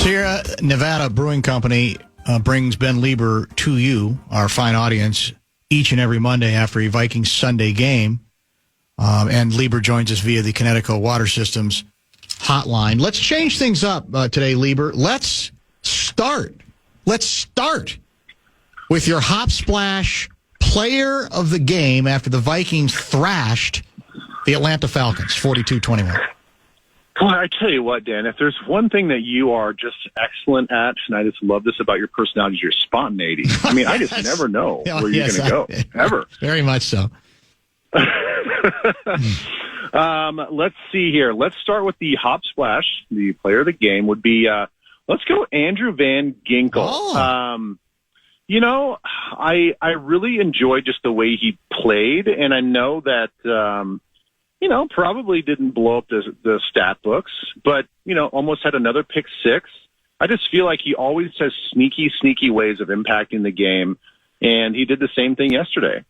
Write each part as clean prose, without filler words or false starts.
Sierra Nevada Brewing Company brings Ben Leber to you, our fine audience, each and every Monday after a Vikings Sunday game. And Leber joins us via the Connecticut Water Systems hotline. Let's change things up today, Leber. Let's start with your Hop Splash player of the game after the Vikings thrashed the Atlanta Falcons, 42-21. Well, I tell you what, Dan, if there's one thing that you are just excellent at, and I just love this about your personality, is your spontaneity. I mean, I just never know where you're going to go, ever. Very much so. Let's see here. Let's start with the Hop Splash. The player of the game would be, let's go Andrew Van Ginkel. Oh. I really enjoyed just the way he played, and I know that, probably didn't blow up the stat books, but, almost had another pick six. I just feel like he always has sneaky ways of impacting the game, and he did the same thing yesterday.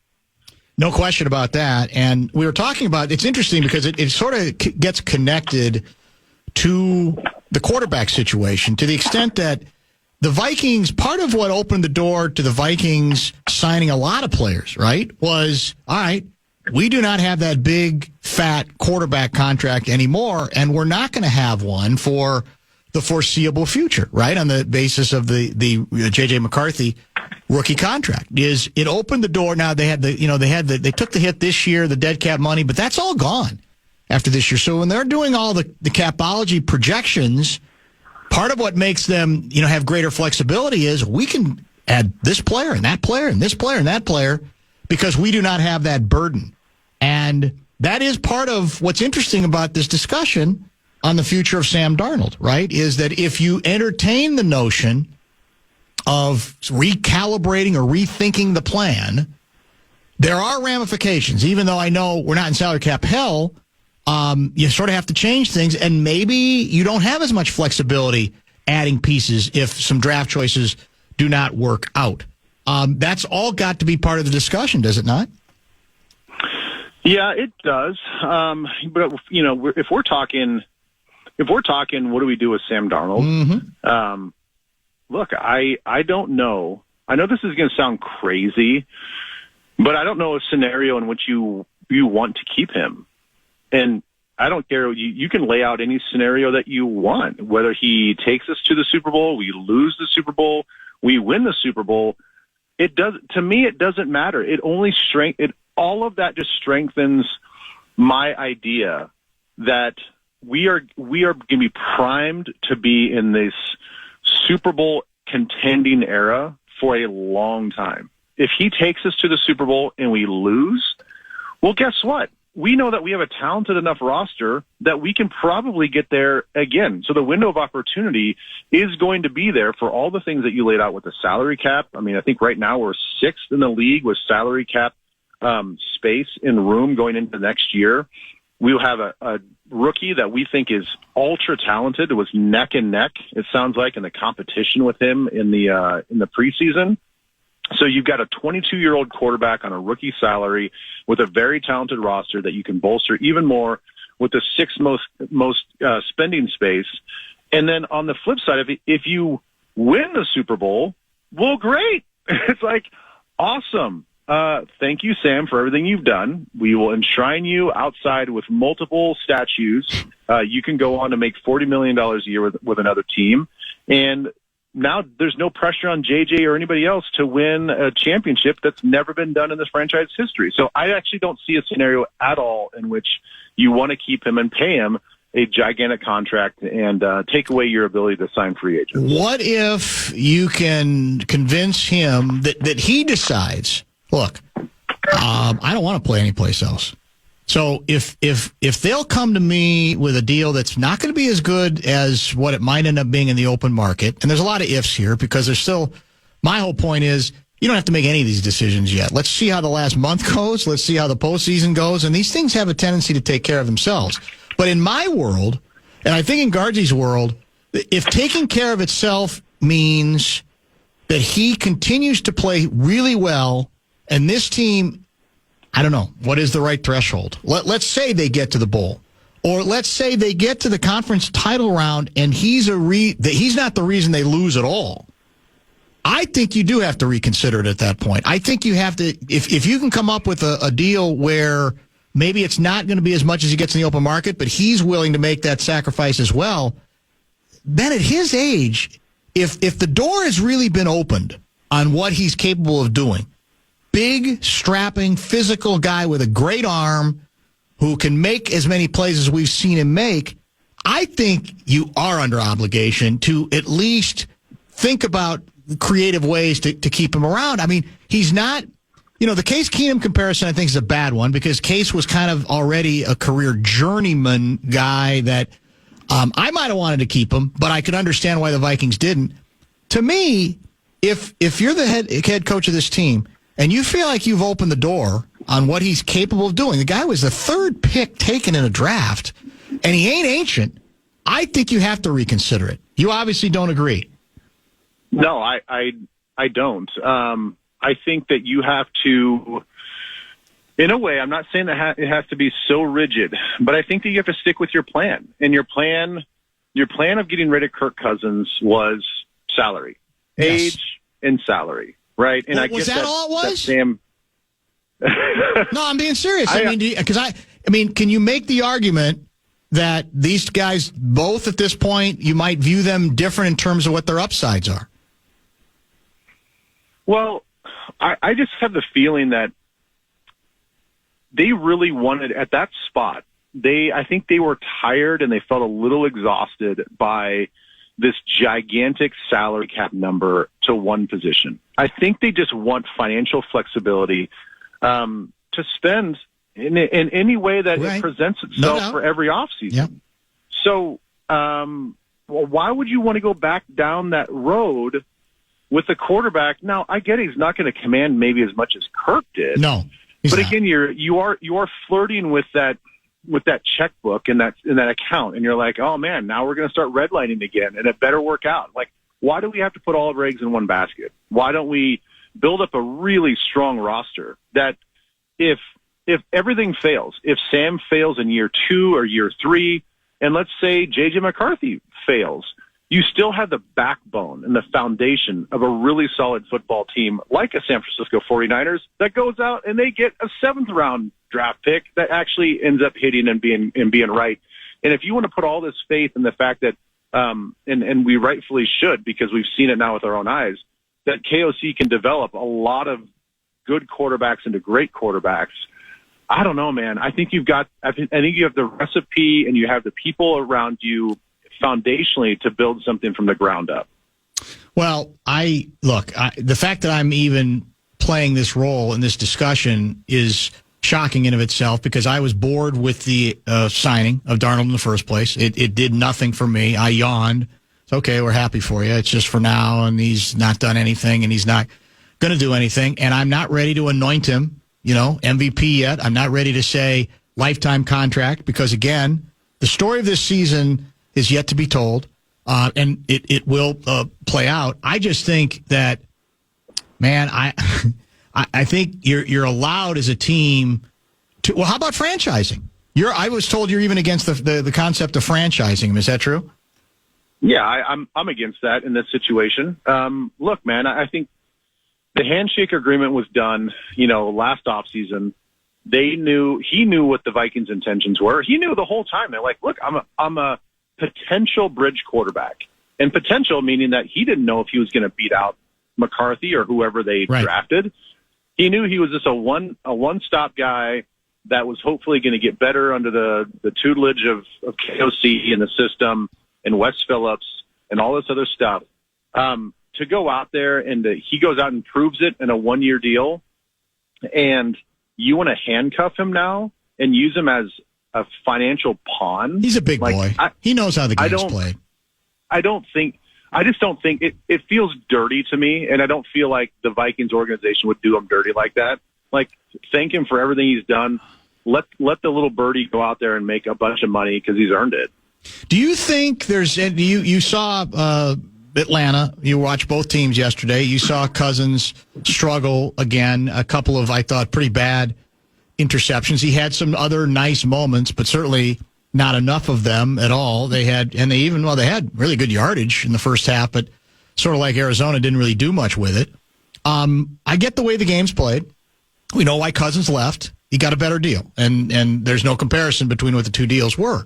No question about that. And we were talking about, it's interesting because it sort of gets connected to the quarterback situation to the extent that the Vikings, part of what opened the door to the Vikings signing a lot of players, right, was, all right, we do not have that big, fat quarterback contract anymore, and we're not going to have one for the foreseeable future, right, on the basis of the J.J. McCarthy rookie contract. It opened the door. Now they took the hit this year, the dead cap money, but that's all gone after this year. So when they're doing all the capology projections, part of what makes them, have greater flexibility is we can add this player and that player and this player and that player because we do not have that burden. And that is part of what's interesting about this discussion on the future of Sam Darnold, right, is that if you entertain the notion of recalibrating or rethinking the plan, there are ramifications. Even though I know we're not in salary cap hell, you sort of have to change things, and maybe you don't have as much flexibility adding pieces if some draft choices do not work out. That's all got to be part of the discussion, does it not? Yeah, it does. But if we're talking, what do we do with Sam Darnold? Mm-hmm. Look, I don't know. I know this is going to sound crazy, but I don't know a scenario in which you want to keep him. And I don't care. You can lay out any scenario that you want, whether he takes us to the Super Bowl, we lose the Super Bowl, we win the Super Bowl. To me, it doesn't matter. All of that just strengthens my idea that we are going to be primed to be in this Super Bowl contending era for a long time. If he takes us to the Super Bowl and we lose, well, guess what? We know that we have a talented enough roster that we can probably get there again. So the window of opportunity is going to be there for all the things that you laid out with the salary cap. I mean, I think right now we're sixth in the league with salary cap space in room going into next year. We'll have a rookie that we think is ultra talented. It was neck and neck, it sounds like, in the competition with him in the preseason. So you've got a 22-year-old quarterback on a rookie salary with a very talented roster that you can bolster even more with the sixth most spending space. And then on the flip side, if you win the Super Bowl, well, great. It's like, awesome. Thank you, Sam, for everything you've done. We will enshrine you outside with multiple statues. You can go on to make $40 million a year with another team. And now there's no pressure on JJ or anybody else to win a championship that's never been done in this franchise history. So I actually don't see a scenario at all in which you want to keep him and pay him a gigantic contract and take away your ability to sign free agents. What if you can convince him that he decides, look, I don't want to play anyplace else. So if they'll come to me with a deal that's not going to be as good as what it might end up being in the open market, and there's a lot of ifs here because there's still, my whole point is you don't have to make any of these decisions yet. Let's see how the last month goes. Let's see how the postseason goes. And these things have a tendency to take care of themselves. But in my world, and I think in Guardsy's world, if taking care of itself means that he continues to play really well and this team, I don't know, what is the right threshold? Let's say they get to the bowl, Or let's say they get to the conference title round and he's not the reason they lose at all. I think you do have to reconsider it at that point. I think you have to, if you can come up with a deal where maybe it's not going to be as much as he gets in the open market, but he's willing to make that sacrifice as well, then at his age, if the door has really been opened on what he's capable of doing, big, strapping, physical guy with a great arm, who can make as many plays as we've seen him make, I think you are under obligation to at least think about creative ways to keep him around. I mean, he's not, the Case Keenum comparison I think is a bad one because Case was kind of already a career journeyman guy that I might have wanted to keep him, but I could understand why the Vikings didn't. To me, if you're the head coach of this team and you feel like you've opened the door on what he's capable of doing. The guy was the third pick taken in a draft, and he ain't ancient. I think you have to reconsider it. You obviously don't agree. No, I don't. I think that you have to, in a way, I'm not saying that it has to be so rigid, but I think that you have to stick with your plan. And your plan of getting rid of Kirk Cousins was salary, age, and salary, right? And I was get that all it was? That Sam. No, I'm being serious. I mean, can you make the argument that these guys both at this point, you might view them different in terms of what their upsides are? Well, I just have the feeling that they really wanted at that spot. I think they were tired and they felt a little exhausted by this gigantic salary cap number to one position. I think they just want financial flexibility to spend in any way that it presents itself for every offseason. Yep. So, why would you want to go back down that road with the quarterback? Now, I get he's not going to command maybe as much as Kirk did. No, but again, you are flirting with that checkbook and that account, and you're like, oh man, now we're going to start redlining again, and it better work out. Like, why do we have to put all of our eggs in one basket? Why don't we build up a really strong roster that if everything fails, if Sam fails in year 2 or year 3, and let's say J.J. McCarthy fails, you still have the backbone and the foundation of a really solid football team like a San Francisco 49ers that goes out and they get a 7th-round draft pick that actually ends up hitting and being right. And if you want to put all this faith in the fact that, and we rightfully should because we've seen it now with our own eyes, that KOC can develop a lot of good quarterbacks into great quarterbacks. I don't know, man. I think you have the recipe and you have the people around you foundationally to build something from the ground up. Well, the fact that I'm even playing this role in this discussion is shocking in of itself because I was bored with the signing of Darnold in the first place. It did nothing for me. I yawned. It's okay, we're happy for you. It's just for now, and he's not done anything, and he's not going to do anything. And I'm not ready to anoint him, MVP yet. I'm not ready to say lifetime contract because, again, the story of this season is yet to be told, and it will play out. I just think that, man, I think you're allowed as a team to. Well, how about franchising? I was told you're even against the concept of franchising him. Is that true? Yeah, I'm against that in this situation. Look, man, I think the handshake agreement was done, last offseason. He knew what the Vikings' intentions were. He knew the whole time. They're like, look, I'm a potential bridge quarterback, and potential meaning that he didn't know if he was going to beat out McCarthy or whoever they drafted. He knew he was just a one-stop guy that was hopefully going to get better under the tutelage of KOC and the system and Wes Phillips and all this other stuff. To go out there and he goes out and proves it in a 1-year deal, and you want to handcuff him now and use him as a financial pawn. He's a big boy. He knows how the game's played. I just don't think it feels dirty to me, and I don't feel like the Vikings organization would do him dirty like that. Like, thank him for everything he's done. Let the little birdie go out there and make a bunch of money because he's earned it. Do you think you saw Atlanta, you watched both teams yesterday, you saw Cousins struggle again, a couple of, I thought, pretty bad interceptions. He had some other nice moments, but certainly not enough of them at all. They had really good yardage in the first half, but sort of like Arizona didn't really do much with it. I get the way the game's played. We know why Cousins left. He got a better deal, and there's no comparison between what the two deals were.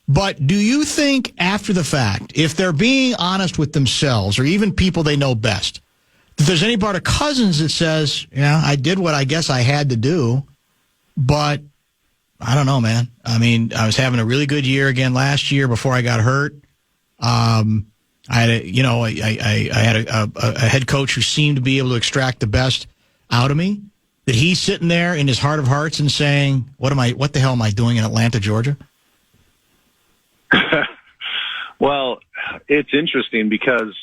But do you think after the fact, if they're being honest with themselves or even people they know best, if there's any part of Cousins that says, yeah, I did what I guess I had to do, but I don't know, man. I mean, I was having a really good year again last year before I got hurt. I had a head coach who seemed to be able to extract the best out of me. That he's sitting there in his heart of hearts and saying, what the hell am I doing in Atlanta, Georgia? Well, it's interesting because,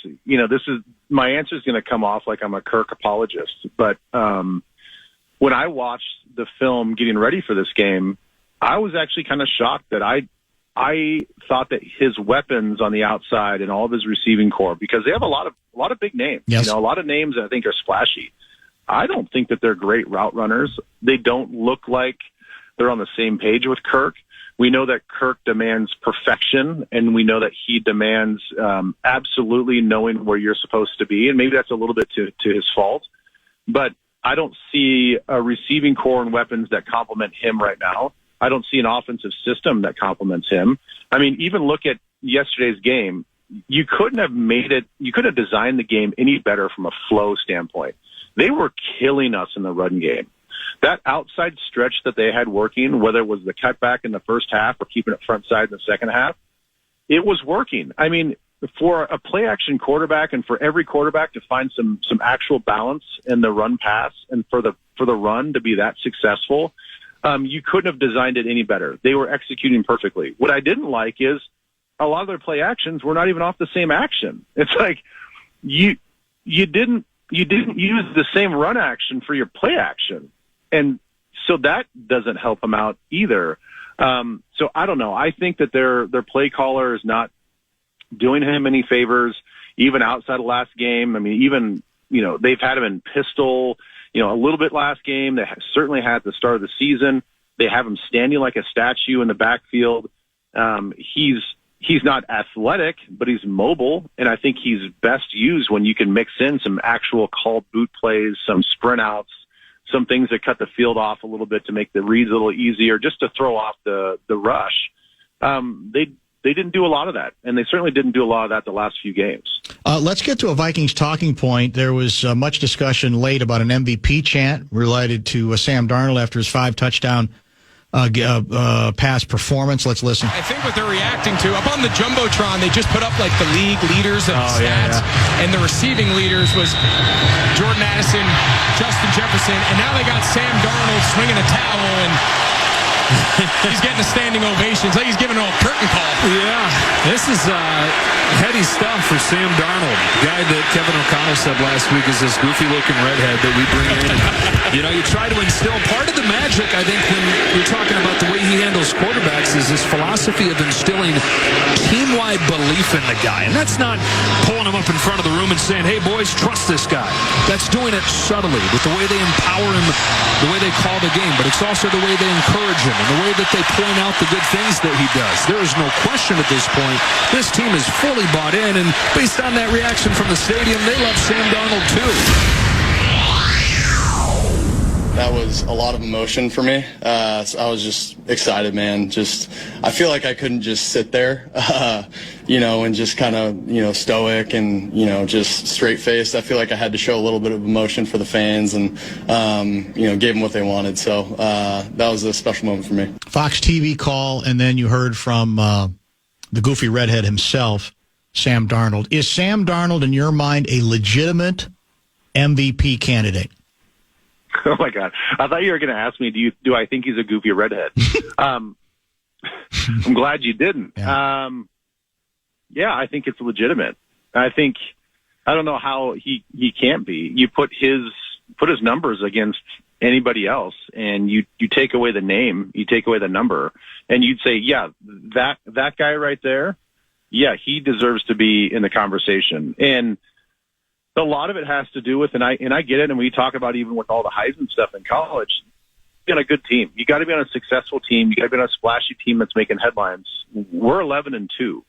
my answer is going to come off like I'm a Kirk apologist. But when I watched the film getting ready for this game, I was actually kind of shocked that I thought that his weapons on the outside and all of his receiving core, because they have a lot of big names, yes. A lot of names that I think are splashy. I don't think that they're great route runners. They don't look like they're on the same page with Kirk. We know that Kirk demands perfection, and we know that he demands absolutely knowing where you're supposed to be, and maybe that's a little bit to his fault. But I don't see a receiving core and weapons that complement him right now. I don't see an offensive system that complements him. I mean, even look at yesterday's game. You couldn't have designed the game any better from a flow standpoint. They were killing us in the run game. That outside stretch that they had working, whether it was the cutback in the first half or keeping it front side in the second half, it was working. I mean, for a play-action quarterback and for every quarterback to find some actual balance in the run pass and for the run to be that successful, you couldn't have designed it any better. They were executing perfectly. What I didn't like is a lot of their play actions were not even off the same action. It's like you didn't use the same run action for your play action. And so that doesn't help them out either. So I don't know. I think that their play caller is not doing him any favors, even outside of last game. I mean, even, they've had him in pistol, a little bit last game. They certainly had at the start of the season. They have him standing like a statue in the backfield. He's not athletic, but he's mobile, and I think he's best used when you can mix in some actual called boot plays, some sprint outs, some things that cut the field off a little bit to make the reads a little easier, just to throw off the rush. They didn't do a lot of that, and they certainly didn't do a lot of that the last few games. Let's get to a Vikings talking point. There was much discussion late about an MVP chant related to Sam Darnold after his 5-touchdown pass performance. Let's listen. I think what they're reacting to, up on the Jumbotron, they just put up like the league leaders of stats, and the receiving leaders was Jordan Addison, Justin Jefferson, and now they got Sam Darnold swinging a towel, and he's getting a standing ovation. It's like he's giving a curtain call. Yeah, this is heady stuff for Sam Darnold, the guy that Kevin O'Connell said last week is this goofy-looking redhead that we bring in. You try to instill part of the magic, I think, when you're talking about the way he handles quarterbacks is this philosophy of instilling team-wide belief in the guy. And that's not pulling him up in front of the room and saying, hey, boys, trust this guy. That's doing it subtly with the way they empower him, the way they call the game, but it's also the way they encourage him and the way that they point out the good things that he does. There is no question at this point. This team is fully bought in, and based on that reaction from the stadium, they love Sam Darnold too. That was a lot of emotion for me. So I was just excited, man. I feel like I couldn't just sit there, and just kind of, stoic and, just straight-faced. I feel like I had to show a little bit of emotion for the fans and, gave them what they wanted. So that was a special moment for me. Fox TV call, and then you heard from the goofy redhead himself, Sam Darnold. Is Sam Darnold, in your mind, a legitimate MVP candidate? Oh my God! I thought you were going to ask me, do I think he's a goofy redhead? I'm glad you didn't. Yeah. I think it's legitimate. I don't know how he can't be. You put his numbers against anybody else, and you take away the name, you take away the number, and you'd say, yeah, that guy right there, yeah, he deserves to be in the conversation. And a lot of it has to do with, and I get it, and we talk about even with all the Heisman stuff in college, be on a good team. You got to be on a successful team. You got to be on a splashy team that's making headlines. We're 11-2,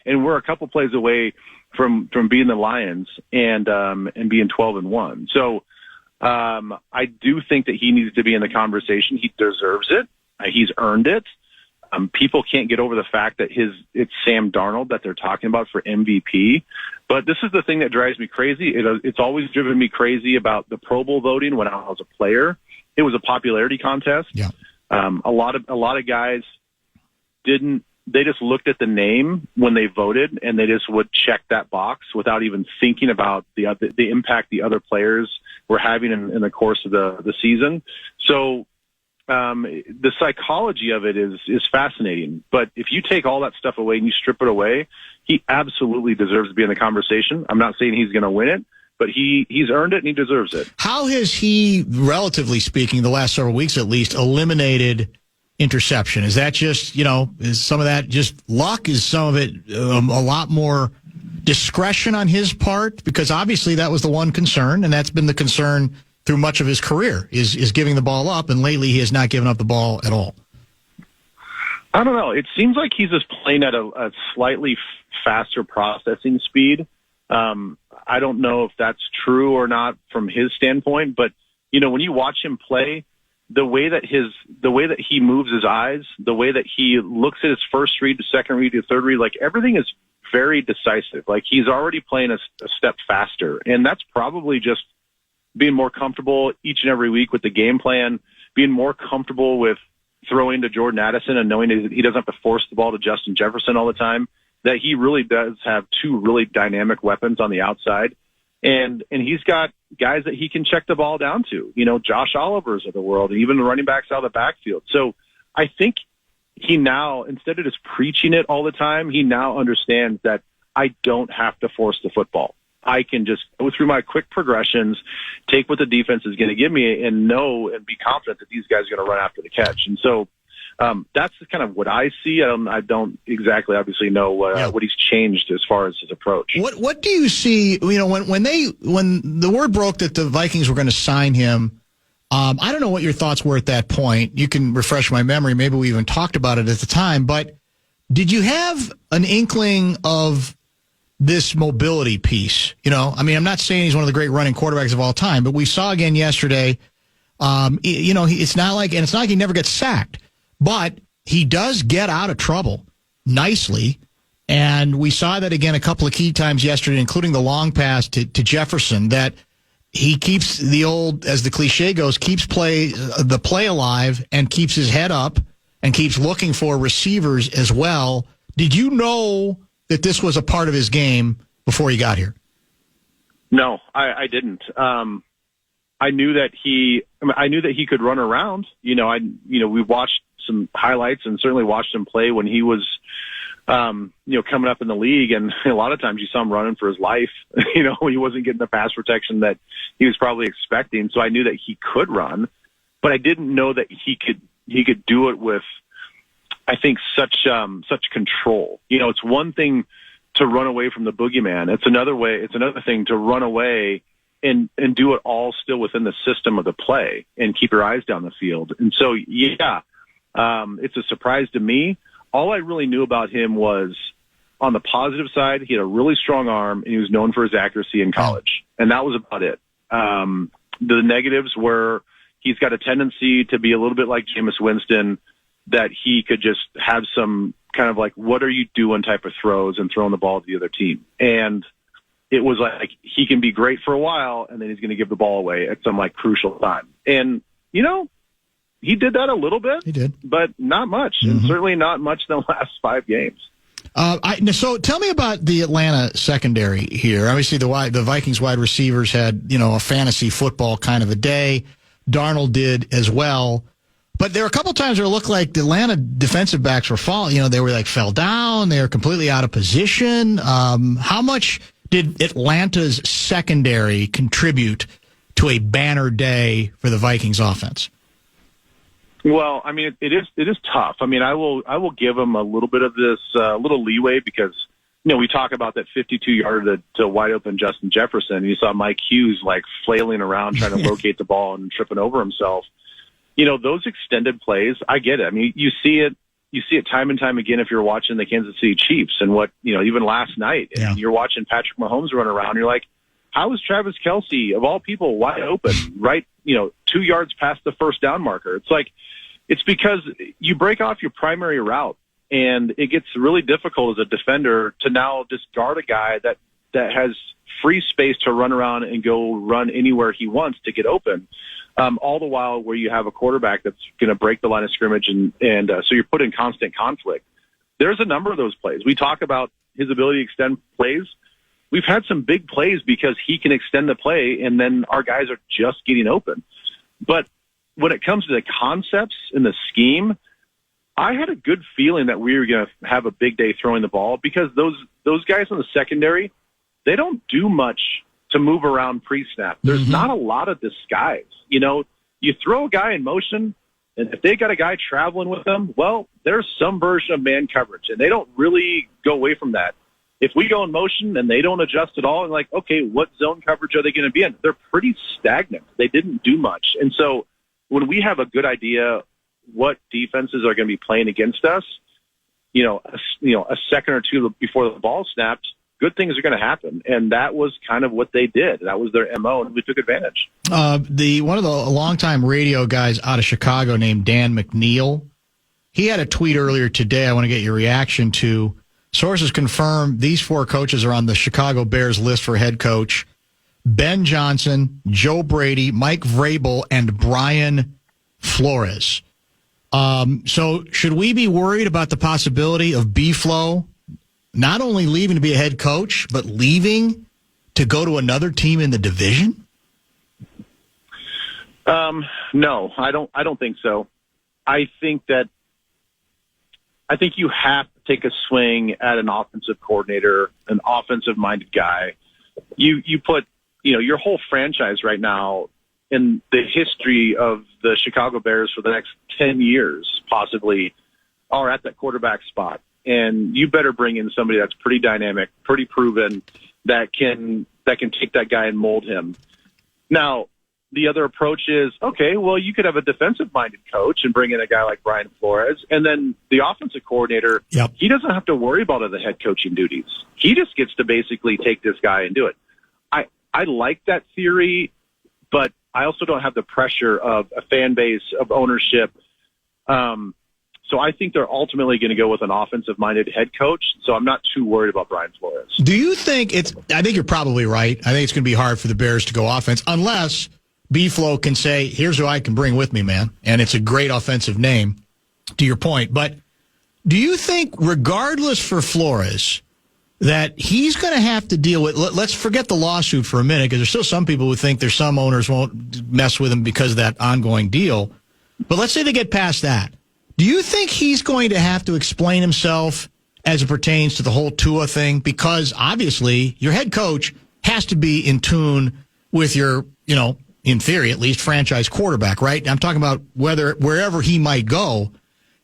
and we're a couple plays away from being the Lions and being 12-1. So I do think that he needs to be in the conversation. He deserves it. He's earned it. People can't get over the fact that it's Sam Darnold that they're talking about for MVP. But this is the thing that drives me crazy. It's always driven me crazy about the Pro Bowl voting when I was a player. It was a popularity contest. Yeah. A lot of guys they just looked at the name when they voted, and they just would check that box without even thinking about the impact the other players were having in the course of the season. So the psychology of it is fascinating. But if you take all that stuff away and you strip it away, he absolutely deserves to be in the conversation. I'm not saying he's going to win it, but he's earned it and he deserves it. How has he, relatively speaking, the last several weeks at least, eliminated interception? Is that just, is some of that just luck? Is some of it a lot more discretion on his part? Because obviously that was the one concern, and that's been the concern through much of his career, is giving the ball up, and lately he has not given up the ball at all. I don't know. It seems like he's just playing at a slightly faster processing speed. I don't know if that's true or not from his standpoint, but when you watch him play, the way that he moves his eyes, the way that he looks at his first read, the second read, the third read, like everything is very decisive. Like he's already playing a step faster, and that's probably just being more comfortable each and every week with the game plan, being more comfortable with throwing to Jordan Addison and knowing that he doesn't have to force the ball to Justin Jefferson all the time, that he really does have two really dynamic weapons on the outside. And he's got guys that he can check the ball down to, Josh Oliver's of the world, and even the running backs out of the backfield. So I think he now, instead of just preaching it all the time, he now understands that I don't have to force the football. I can just go through my quick progressions, take what the defense is going to give me, and know and be confident that these guys are going to run after the catch. And so that's kind of what I see. I don't exactly obviously know what he's changed as far as his approach. What do you see? When the word broke that the Vikings were going to sign him, I don't know what your thoughts were at that point. You can refresh my memory. Maybe we even talked about it at the time. But did you have an inkling of this mobility piece? I'm not saying he's one of the great running quarterbacks of all time, but we saw again yesterday. It's not like he never gets sacked, but he does get out of trouble nicely. And we saw that again a couple of key times yesterday, including the long pass to Jefferson, that he keeps the old, as the cliche goes, keeps the play alive and keeps his head up and keeps looking for receivers as well. Did you know that this was a part of his game before he got here? No, I didn't. I knew that he could run around. We watched some highlights and certainly watched him play when he was, coming up in the league. And a lot of times you saw him running for his life, when he wasn't getting the pass protection that he was probably expecting. So I knew that he could run, but I didn't know that he could do it with, I think, such control. It's one thing to run away from the boogeyman. It's another thing to run away and do it all still within the system of the play and keep your eyes down the field. And so, it's a surprise to me. All I really knew about him was, on the positive side, he had a really strong arm and he was known for his accuracy in college. And that was about it. The negatives were he's got a tendency to be a little bit like Jameis Winston, that he could just have some kind of like, what are you doing type of throws and throwing the ball to the other team. And it was like, he can be great for a while and then he's going to give the ball away at some like crucial time. And, he did that a little bit. He did. But not much, and certainly not much in the last 5 games. So tell me about the Atlanta secondary here. Obviously, the Vikings wide receivers had, a fantasy football kind of a day. Darnold did as well. But there were a couple times where it looked like the Atlanta defensive backs were falling. They were fell down. They were completely out of position. How much did Atlanta's secondary contribute to a banner day for the Vikings offense? Well, it is tough. I will give them a little bit of this little leeway because, we talk about that 52-yarder to wide open Justin Jefferson. And you saw Mike Hughes flailing around trying to locate the ball and tripping over himself. those extended plays, I get it. I mean, you see it time and time again if you're watching the Kansas City Chiefs and even last night, and you're watching Patrick Mahomes run around. You're like, how is Travis Kelce, of all people, wide open, right, 2 yards past the first down marker? It's because you break off your primary route, and it gets really difficult as a defender to now just guard a guy that has free space to run around and go run anywhere he wants to get open. All the while where you have a quarterback that's going to break the line of scrimmage, and so you're put in constant conflict. There's a number of those plays. We talk about his ability to extend plays. We've had some big plays because he can extend the play, and then our guys are just getting open. But when it comes to the concepts and the scheme, I had a good feeling that we were going to have a big day throwing the ball because those guys in the secondary, they don't do much to move around pre-snap. There's not a lot of disguise. You throw a guy in motion, and if they got a guy traveling with them, well, there's some version of man coverage, and they don't really go away from that. If we go in motion and they don't adjust at all, and like, okay, what zone coverage are they going to be in? They're pretty stagnant. They didn't do much. And so when we have a good idea what defenses are going to be playing against us, a second or two before the ball snapped, good things are going to happen. And that was kind of what they did. That was their MO, and we took advantage. One of the longtime radio guys out of Chicago named Dan McNeil, he had a tweet earlier today I want to get your reaction to. Sources confirm these 4 coaches are on the Chicago Bears list for head coach: Ben Johnson, Joe Brady, Mike Vrabel, and Brian Flores. So should we be worried about the possibility of B-Flow not only leaving to be a head coach, but leaving to go to another team in the division? No, I don't think so. I think you have to take a swing at an offensive coordinator, an offensive-minded guy. You put, your whole franchise right now in the history of the Chicago Bears for the next 10 years, possibly, are at that quarterback spot. And you better bring in somebody that's pretty dynamic, pretty proven, that can take that guy and mold him. Now, the other approach is, okay, well, you could have a defensive-minded coach and bring in a guy like Brian Flores, and then the offensive coordinator, He doesn't have to worry about the head coaching duties. He just gets to basically take this guy and do it. I like that theory, but I also don't have the pressure of a fan base, of ownership. So I think they're ultimately going to go with an offensive-minded head coach. So I'm not too worried about Brian Flores. Do you think I think you're probably right. I think it's going to be hard for the Bears to go offense unless B-Flow can say, here's who I can bring with me, man. And it's a great offensive name, to your point. But do you think, regardless for Flores, that he's going to have to deal with, let's forget the lawsuit for a minute, because there's still some people who think there's some owners won't mess with him because of that ongoing deal. But let's say they get past that. Do you think he's going to have to explain himself as it pertains to the whole Tua thing? Because obviously your head coach has to be in tune with your, in theory at least, franchise quarterback, right? I'm talking about wherever he might go.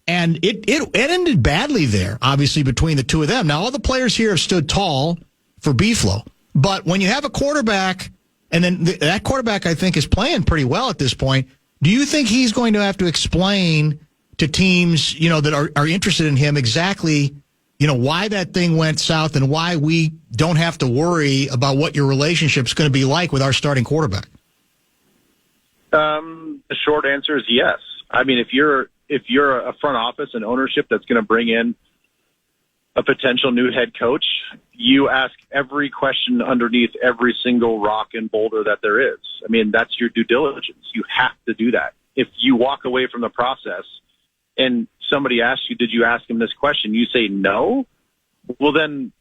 And it ended badly there, obviously, between the two of them. Now, all the players here have stood tall for B-Flow. But when you have a quarterback, and then that quarterback, I think, is playing pretty well at this point, do you think he's going to have to explain to teams, that are interested in him exactly, why that thing went south and why we don't have to worry about what your relationship's going to be like with our starting quarterback? The short answer is yes. I mean, if you're a front office and ownership that's going to bring in a potential new head coach, you ask every question underneath every single rock and boulder that there is. I mean, that's your due diligence. You have to do that. If you walk away from the process and somebody asks you, did you ask him this question? You say no. Well, then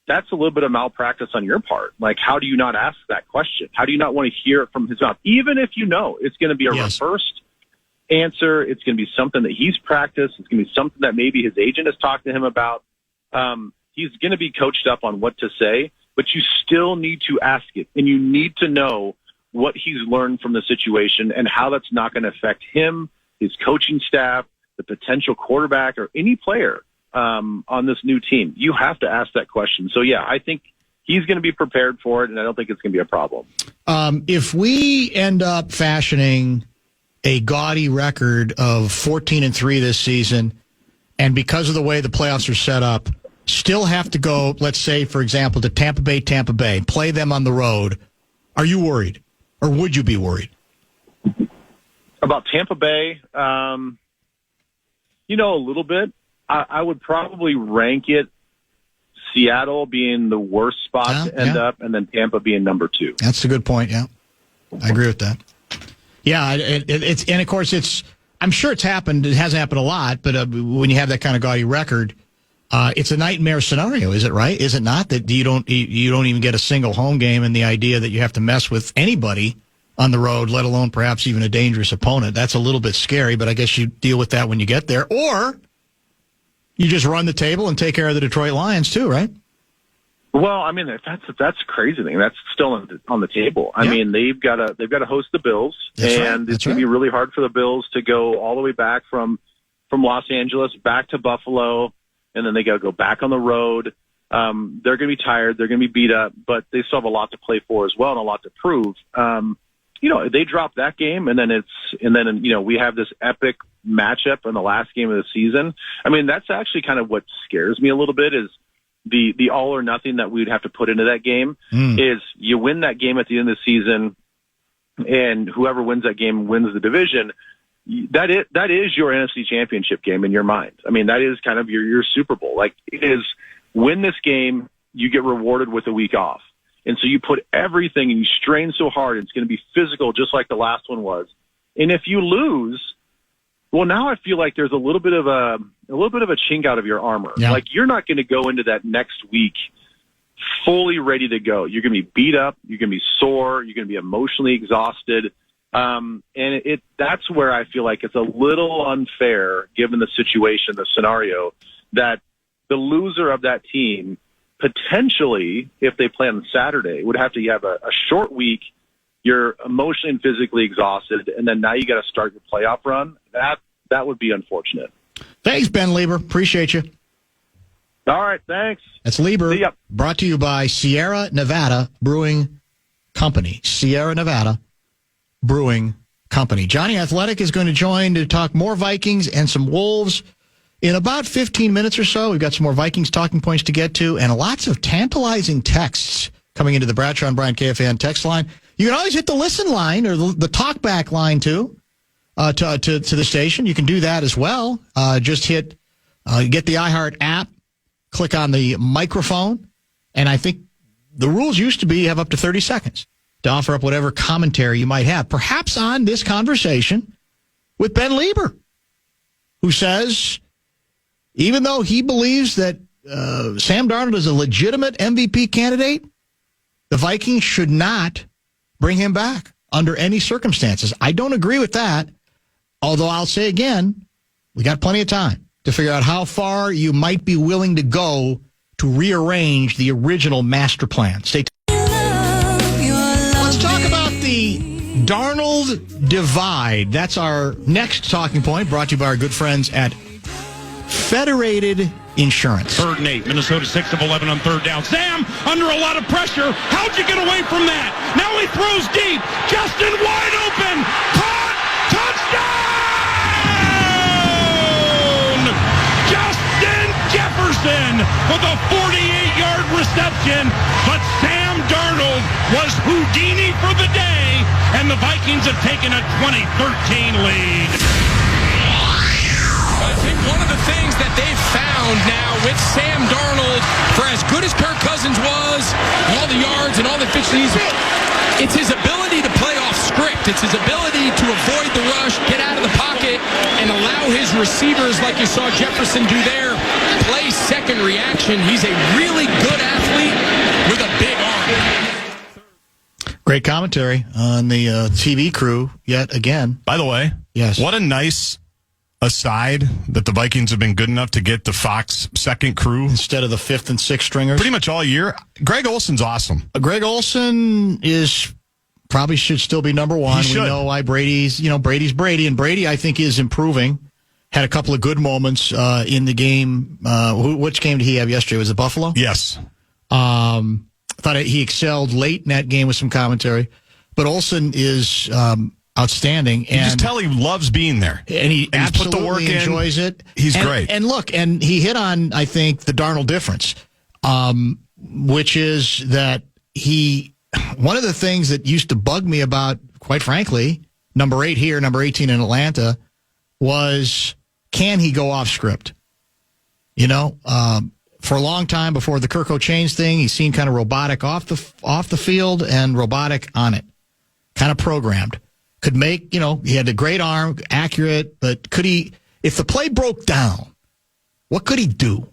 that's a little bit of malpractice on your part. Like, how do you not ask that question? How do you not want to hear it from his mouth? Even if it's going to be a reversed answer, it's going to be something that he's practiced. It's going to be something that maybe his agent has talked to him about. He's going to be coached up on what to say, but you still need to ask it. And you need to know what he's learned from the situation and how that's not going to affect him, his coaching staff, the potential quarterback, or any player on this new team. You have to ask that question. So, yeah, I think he's going to be prepared for it, and I don't think it's going to be a problem. If we end up fashioning a gaudy record of 14-3 this season, and because of the way the playoffs are set up, still have to go, let's say, for example, to Tampa Bay, play them on the road, are you worried? Or would you be worried? About Tampa Bay, a little bit. I would probably rank it Seattle being the worst spot to end up, and then Tampa being number 2. That's a good point, yeah. I agree with that. Yeah, it's and of course I'm sure it's happened. It hasn't happened a lot, but when you have that kind of gaudy record, it's a nightmare scenario, is it right? Is it not that you don't even get a single home game, and the idea that you have to mess with anybody on the road, let alone perhaps even a dangerous opponent? That's a little bit scary, but I guess you deal with that when you get there, or you just run the table and take care of the Detroit Lions too, right? Well, I mean, that's a crazy thing. That's still on the table. I mean, they've got to host the Bills, it's going to be really hard for the Bills to go all the way back from Los Angeles back to Buffalo, and then they got to go back on the road. They're going to be tired, they're going to be beat up, but they still have a lot to play for as well and a lot to prove. They drop that game, and then we have this epic matchup in the last game of the season. I mean, that's actually kind of what scares me a little bit is the all or nothing that we'd have to put into that game is you win that game at the end of the season, and whoever wins that game wins the division. That is your NFC Championship game in your mind. I mean, that is kind of your Super Bowl. Like, it is, win this game, you get rewarded with a week off. And so you put everything and you strain so hard, it's going to be physical just like the last one was. And if you lose, well, now I feel like there's a little bit of a chink out of your armor. Yeah. Like, you're not going to go into that next week fully ready to go. You're going to be beat up. You're going to be sore. You're going to be emotionally exhausted. And that's where I feel like it's a little unfair, given the situation, the scenario, that the loser of that team potentially, if they play on Saturday, would have to have a short week. You're emotionally and physically exhausted, and then now you got to start your playoff run. That would be unfortunate. Thanks, Ben Leber. Appreciate you. All right, thanks. That's Leber, brought to you by Sierra Nevada Brewing Company. Sierra Nevada Brewing Company. Jonny Athletic is going to join to talk more Vikings and some Wolves in about 15 minutes or so. We've got some more Vikings talking points to get to, and lots of tantalizing texts coming into the Bradshaw and Bryant KFAN text line. You can always hit the listen line or the talkback line, too, to the station. You can do that as well. Just get the iHeart app, click on the microphone, and I think the rules used to be you have up to 30 seconds to offer up whatever commentary you might have, perhaps on this conversation with Ben Leber, who says, even though he believes that Sam Darnold is a legitimate MVP candidate, the Vikings should not bring him back under any circumstances. I don't agree with that, although I'll say again, we got plenty of time to figure out how far you might be willing to go to rearrange the original master plan. Stay tuned. Let's talk about the Darnold divide. That's our next talking point, brought to you by our good friends at Federated Insurance. 3rd and 8. Minnesota 6 of 11 on 3rd down. Sam under a lot of pressure. How'd you get away from that? Now he throws deep. Justin wide open. Caught. Touchdown! Justin Jefferson with a 48-yard reception. But Sam Darnold was Houdini for the day, and the Vikings have taken a 2013 lead. I think one of the things that they've found now with Sam Darnold, for as good as Kirk Cousins was, all the yards and all the efficiencies, it's his ability to play off script. It's his ability to avoid the rush, get out of the pocket, and allow his receivers, like you saw Jefferson do there, play second reaction. He's a really good athlete with a big arm. Great commentary on the TV crew yet again. By the way, yes, what a nice aside that the Vikings have been good enough to get the Fox second crew instead of the 5th and 6th stringers pretty much all year. Greg Olson's awesome. Greg Olson probably should still be number one. We know why Brady's Brady, and Brady I think is improving. Had a couple of good moments in the game. Which game did he have yesterday? Was it Buffalo? Yes. Thought he excelled late in that game with some commentary. But Olson is outstanding. You just tell he loves being there. And he he's absolutely put the work enjoys it. He's great. And look, and he hit on, I think, the Darnold difference, which is that one of the things that used to bug me about, quite frankly, number 8 here, number 18 in Atlanta, was can he go off script? You know, for a long time before the Kirk O'Chains thing, he's seen kind of robotic off the field and robotic on it, kind of programmed. Could make, he had a great arm, accurate, but could he, if the play broke down, what could he do?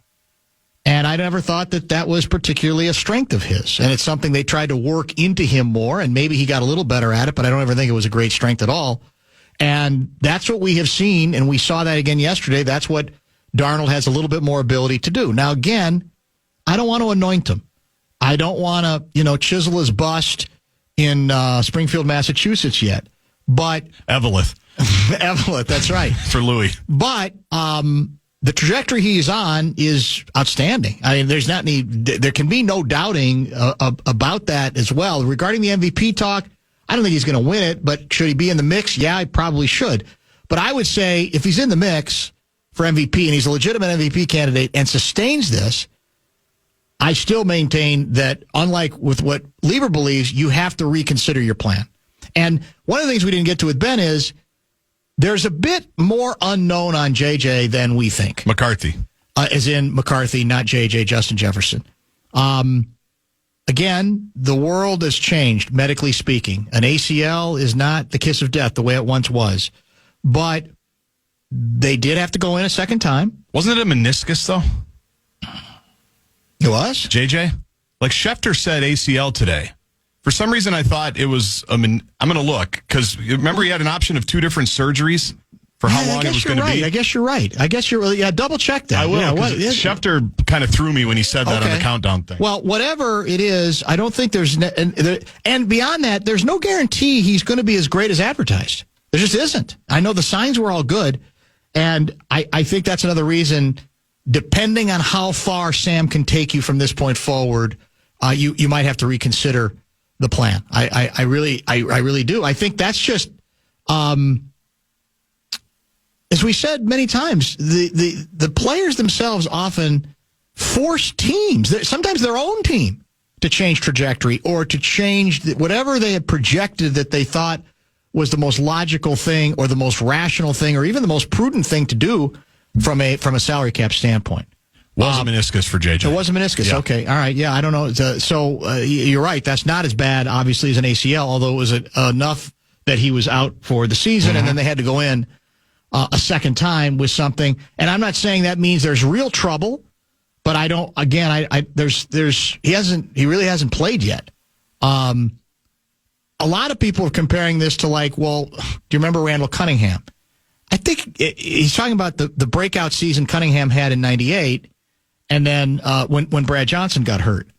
And I never thought that was particularly a strength of his. And it's something they tried to work into him more, and maybe he got a little better at it, but I don't ever think it was a great strength at all. And that's what we have seen, and we saw that again yesterday. That's what Darnold has a little bit more ability to do. Now, again, I don't want to anoint him. I don't want to, chisel his bust in Springfield, Massachusetts yet. But Evelyn, that's right. For Louis. But the trajectory he's on is outstanding. I mean, there can be no doubting about that as well. Regarding the MVP talk, I don't think he's going to win it, but should he be in the mix? Yeah, he probably should. But I would say if he's in the mix for MVP and he's a legitimate MVP candidate and sustains this, I still maintain that, unlike with what Leber believes, you have to reconsider your plan. And one of the things we didn't get to with Ben is there's a bit more unknown on JJ than we think. McCarthy. As in McCarthy, not JJ, Justin Jefferson. Again, the world has changed, medically speaking. An ACL is not the kiss of death the way it once was. But they did have to go in a second time. Wasn't it a meniscus, though? It was? JJ? Like Schefter said ACL today. For some reason, I thought it was, I'm going to look, because remember he had an option of 2 different surgeries for how long it was going to be? I guess you're right. Double check that. I will. Yeah, Schefter kind of threw me when he said that on the countdown thing. Well, whatever it is, I don't think there's, and beyond that, there's no guarantee he's going to be as great as advertised. There just isn't. I know the signs were all good, and I think that's another reason, depending on how far Sam can take you from this point forward, you might have to reconsider the plan. I really do. I think that's just, as we said many times, the players themselves often force teams, sometimes their own team, to change trajectory or to change whatever they had projected that they thought was the most logical thing or the most rational thing or even the most prudent thing to do from a salary cap standpoint. Was a meniscus for JJ. It was a meniscus. Yeah. Okay. All right. Yeah, I don't know. So you're right. That's not as bad, obviously, as an ACL, although it was enough that he was out for the season, and then they had to go in a second time with something. And I'm not saying that means there's real trouble, but I don't. Again, he really hasn't played yet. A lot of people are comparing this to do you remember Randall Cunningham? I think he's talking about the breakout season Cunningham had in '98. And then when Brad Johnson got hurt,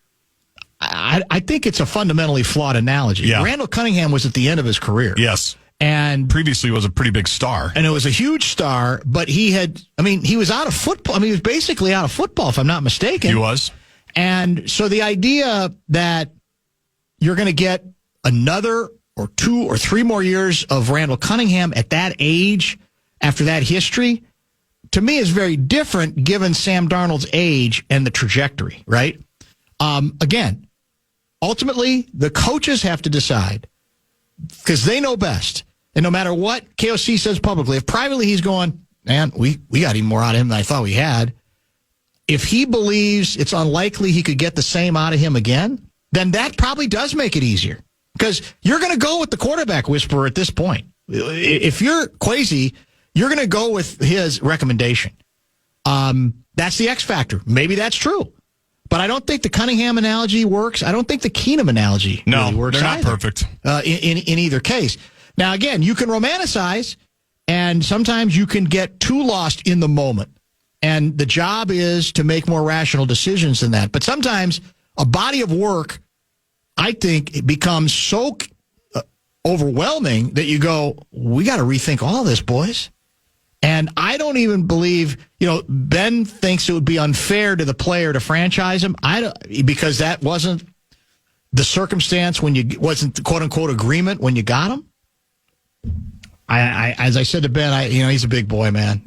I think it's a fundamentally flawed analogy. Yeah. Randall Cunningham was at the end of his career. Yes. And previously was a pretty big star. And it was a huge star, but he was out of football. He was basically out of football, if I'm not mistaken. He was. And so the idea that you're going to get another or 2 or 3 more years of Randall Cunningham at that age after that history, to me, is very different given Sam Darnold's age and the trajectory, right? Again, ultimately, the coaches have to decide because they know best. And no matter what KOC says publicly, if privately he's going, man, we got even more out of him than I thought we had. If he believes it's unlikely he could get the same out of him again, then that probably does make it easier. Because you're going to go with the quarterback whisperer at this point. If you're Kwesi, you're going to go with his recommendation. That's the X factor. Maybe that's true. But I don't think the Cunningham analogy works. I don't think the Keenum analogy really works. They're not either, perfect. In either case. Now, again, you can romanticize, and sometimes you can get too lost in the moment. And the job is to make more rational decisions than that. But sometimes a body of work, I think, it becomes so overwhelming that you go, we got to rethink all this, boys. And I don't even believe, Ben thinks it would be unfair to the player to franchise him. Because that wasn't the circumstance wasn't the quote unquote agreement when you got him. As I said to Ben, he's a big boy, man.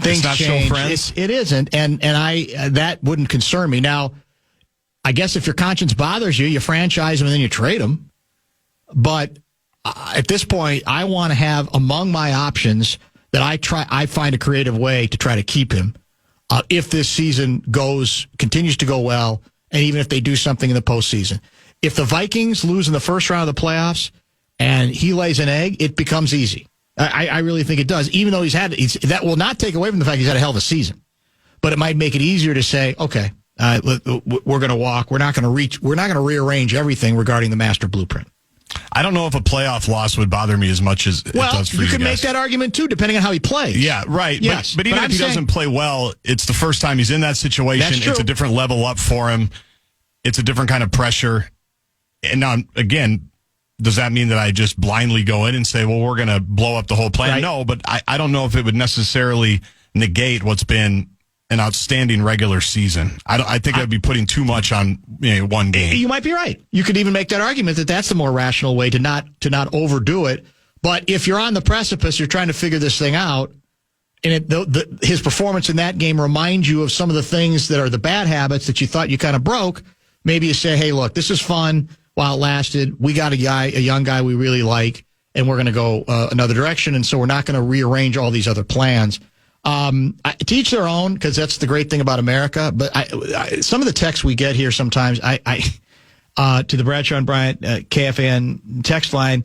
Things not change. show friends. It isn't, and that wouldn't concern me. Now, I guess if your conscience bothers you, you franchise him and then you trade him. But at this point, I want to have among my options that I find a creative way to try to keep him if this season continues to go well, and even if they do something in the postseason. If the Vikings lose in the first round of the playoffs and he lays an egg, it becomes easy. I really think it does, even though that will not take away from the fact he's had a hell of a season. But it might make it easier to say, okay, we're going to walk. We're not going to rearrange everything regarding the master blueprint. I don't know if a playoff loss would bother me as much as it does for you could guys. Make that argument too, depending on how he plays. Yeah, right. Yes, but even if he doesn't play well, it's the first time he's in that situation. It's a different level up for him. It's a different kind of pressure. And now, again, does that mean that I just blindly go in and say, well, we're going to blow up the whole plan? Right. No, but I don't know if it would necessarily negate what's been an outstanding regular season. I think I'd be putting too much on one game. You might be right. You could even make that argument that that's the more rational way to not overdo it. But if you're on the precipice, you're trying to figure this thing out, and his performance in that game reminds you of some of the things that are the bad habits that you thought you kind of broke. Maybe you say, hey, look, this is fun while it lasted. We got a young guy we really like, and we're going to go another direction, and so we're not going to rearrange all these other plans. To each their own, because that's the great thing about America. But some of the texts we get here sometimes, to the Bradshaw and Bryant KFAN text line,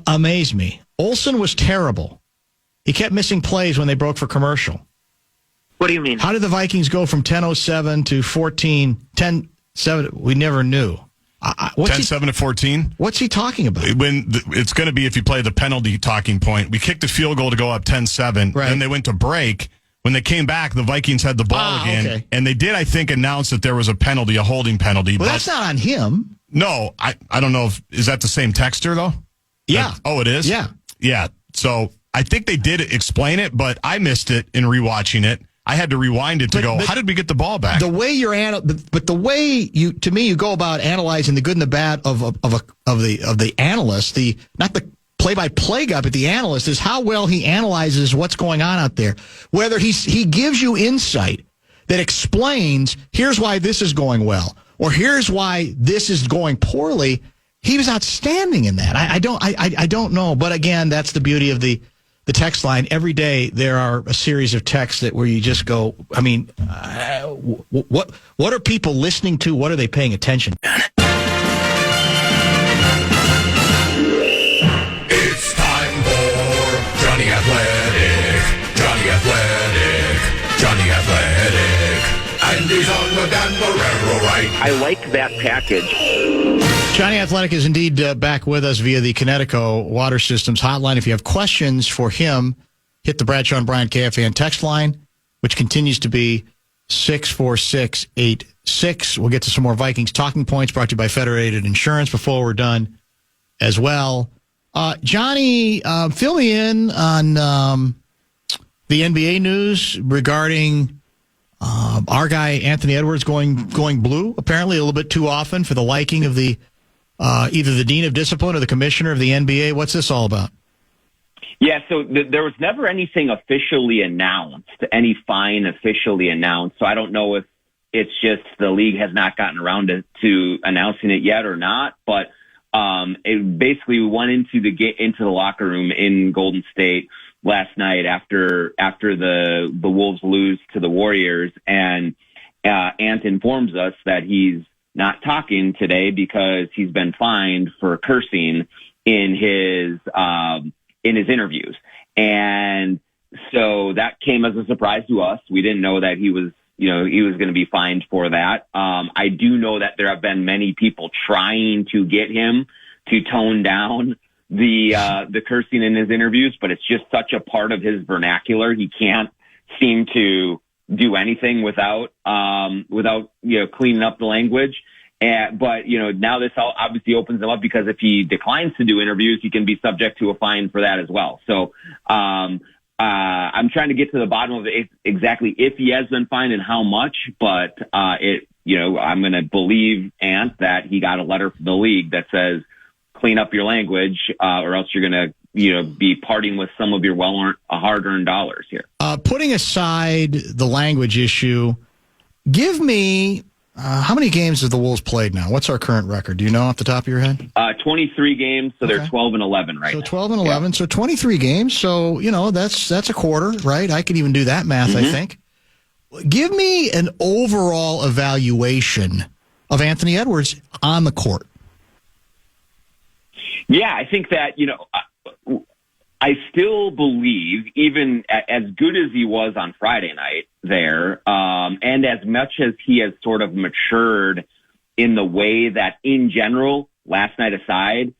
amaze me. Olsen was terrible. He kept missing plays when they broke for commercial. What do you mean? How did the Vikings go from 10-07 to 10-7? We never knew. 10-7 to 14? What's he talking about? It's going to be if you play the penalty talking point. We kicked the field goal to go up 10-7. Right. Then they went to break. When they came back, the Vikings had the ball again. Okay. And they did, I think, announce that there was a penalty, a holding penalty. Well, that's not on him. No, I don't know is that the same texter, though? Yeah. It is? Yeah. Yeah. So I think they did explain it, but I missed it in rewatching it. I had to rewind it to go, how did we get the ball back? The way you go about analyzing the good and the bad of the analyst, not the play-by-play guy, but the analyst, is how well he analyzes what's going on out there. Whether he gives you insight that explains, here's why this is going well, or here's why this is going poorly. He was outstanding in that. I don't know, but again, that's the beauty of the text line. Every day there are a series of texts where you just go, I mean, what are people listening to? What are they paying attention to? It's time for Jonny Athletic, Jonny Athletic, Jonny Athletic. And he's on the Dan Barrero right. I like that package. Jonny Athletic is indeed back with us via the Connecticut Water Systems hotline. If you have questions for him, hit the Bradshaw and Bryant KFAN text line, which continues to be 64686. We'll get to some more Vikings talking points brought to you by Federated Insurance before we're done as well. Johnny, fill me in on the NBA news regarding our guy Anthony Edwards going blue, apparently a little bit too often for the liking of the either the dean of discipline or the commissioner of the NBA. What's this all about? Yeah, so there was never anything officially announced, any fine officially announced. So I don't know if it's just the league has not gotten around to announcing it yet or not. But it basically went into the locker room in Golden State last night after the Wolves lose to the Warriors, and Ant informs us that he's not talking today because he's been fined for cursing in his interviews. And so that came as a surprise to us. We didn't know that he was going to be fined for that. I do know that there have been many people trying to get him to tone down the cursing in his interviews, but it's just such a part of his vernacular. He can't seem to do anything without cleaning up the language. But now this obviously opens him up, because if he declines to do interviews, he can be subject to a fine for that as well. So I'm trying to get to the bottom of it, exactly if he has been fined and how much. But I'm going to believe Ant that he got a letter from the league that says clean up your language, or else you're going to, be parting with some of your hard-earned dollars here. Putting aside the language issue, give me how many games have the Wolves played now? What's our current record? Do you know off the top of your head? 23 games, so they're 12-11 right now. So 12-11, so 23 games. So, that's a quarter, right? I could even do that math, I think. Give me an overall evaluation of Anthony Edwards on the court. Yeah, I think that, I still believe, even as good as he was on Friday night there, and as much as he has sort of matured in the way that, in general, last night aside,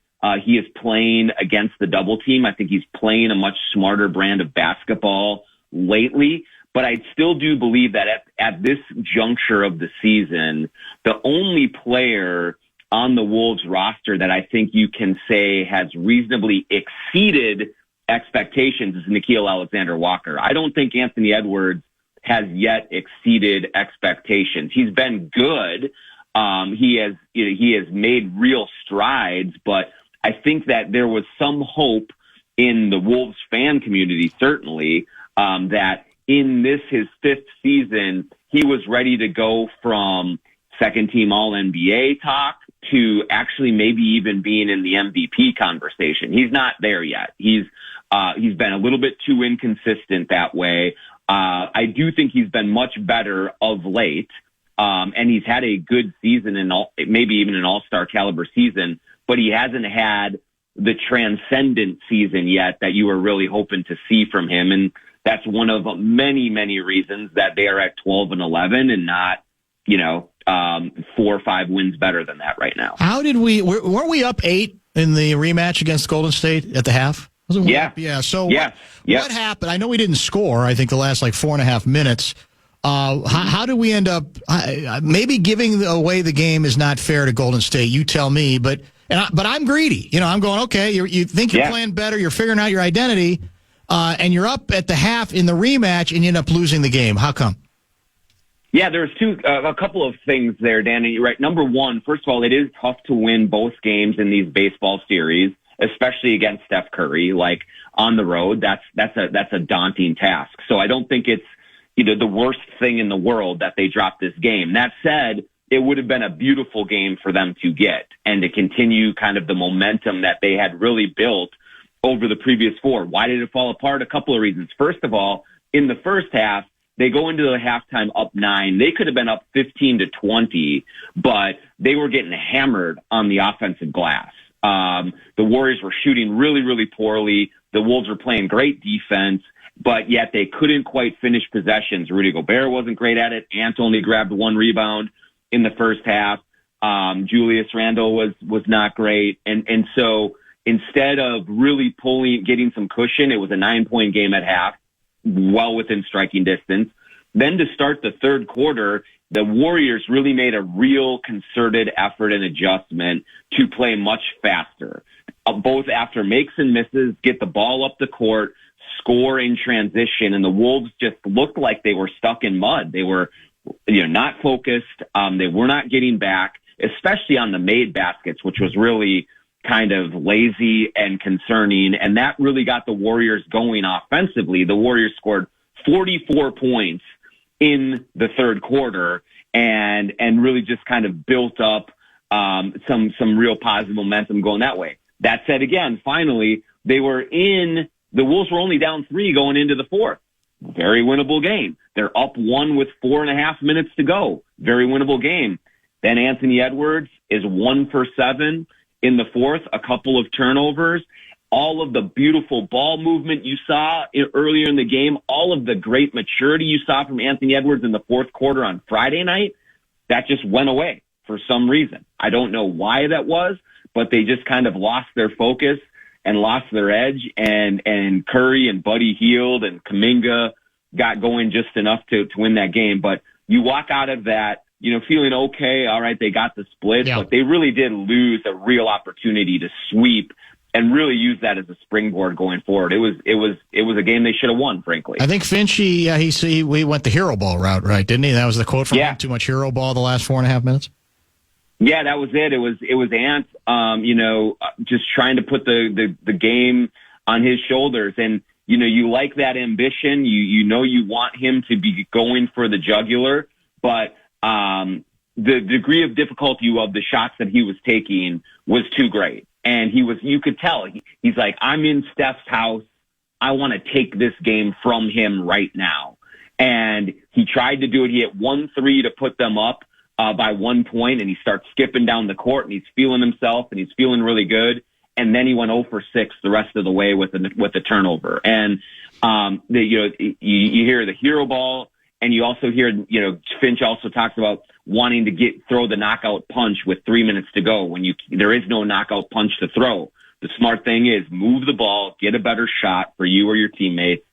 he is playing against the double team. I think he's playing a much smarter brand of basketball lately. But I still do believe that at this juncture of the season, the only player on the Wolves roster that I think you can say has reasonably exceeded expectations is Nickeil Alexander-Walker. I don't think Anthony Edwards has yet exceeded expectations. He's been good. He has made real strides, but I think that there was some hope in the Wolves fan community, certainly, that in his fifth season, he was ready to go from second-team All-NBA talk to actually maybe even being in the MVP conversation. He's not there yet. He's been a little bit too inconsistent that way. I do think he's been much better of late, and he's had a good season maybe even an all-star caliber season, but he hasn't had the transcendent season yet that you were really hoping to see from him. And that's one of many, many reasons that they are at 12-11 and not, 4 or 5 wins better than that right now. How did weren't we up 8 in the rematch against Golden State at the half? Yeah. Yeah. So what happened? I know we didn't score, I think the last 4.5 minutes. How did we end up maybe giving away the game is not fair to Golden State. You tell me, but I'm greedy. I'm going, okay, you think you're playing better, you're figuring out your identity, and you're up at the half in the rematch and you end up losing the game. How come? Yeah, there's a couple of things there, Danny. You're right. Number one, first of all, it is tough to win both games in these baseball series, especially against Steph Curry, on the road. That's a daunting task. So I don't think it's the worst thing in the world that they dropped this game. That said, it would have been a beautiful game for them to get and to continue kind of the momentum that they had really built over the previous 4. Why did it fall apart? A couple of reasons. First of all, in the first half, they go into the halftime up 9. They could have been up 15-20, but they were getting hammered on the offensive glass. The Warriors were shooting really, really poorly. The Wolves were playing great defense, but yet they couldn't quite finish possessions. Rudy Gobert wasn't great at it. Ant only grabbed 1 rebound in the first half. Julius Randle was not great. And so instead of really getting some cushion, it was a 9-point game at half, well within striking distance. Then to start the third quarter, the Warriors really made a real concerted effort and adjustment to play much faster, both after makes and misses, get the ball up the court, score in transition, and the Wolves just looked like they were stuck in mud. They were not focused. They were not getting back, especially on the made baskets, which was really kind of lazy and concerning, and that really got the Warriors going offensively. The Warriors scored 44 points in the third quarter and really just kind of built up some real positive momentum going that way. That said, again, finally, the Wolves were only down 3 going into the fourth. Very winnable game. They're up 1 with 4.5 minutes to go. Very winnable game. Then Anthony Edwards is 1 for 7 in the fourth, a couple of turnovers, all of the beautiful ball movement you saw earlier in the game, all of the great maturity you saw from Anthony Edwards in the fourth quarter on Friday night, that just went away for some reason. I don't know why that was, but they just kind of lost their focus and lost their edge, and Curry and Buddy Hield and Kuminga got going just enough to win that game. But you walk out of that, feeling okay. All right, they got the split, but they really did lose a real opportunity to sweep and really use that as a springboard going forward. It was a game they should have won, frankly. I think Finchie, we went the hero ball route, right? Didn't he? That was the quote from him. Too much hero ball the last 4.5 minutes. Yeah, that was it. It was Ant, just trying to put the game on his shoulders. And, you like that ambition. You want him to be going for the jugular, but the degree of difficulty of the shots that he was taking was too great. And you could tell, he's like, I'm in Steph's house. I want to take this game from him right now. And he tried to do it. He hit 1-3 to put them up by 1 point, and he starts skipping down the court, and he's feeling himself, and he's feeling really good. And then he went 0 for 6 the rest of the way with the turnover. And you hear the hero ball, and you also hear Finch also talks about wanting to throw the knockout punch with 3 minutes to go when there is no knockout punch to throw. The smart thing is move the ball, get a better shot for you or your teammates.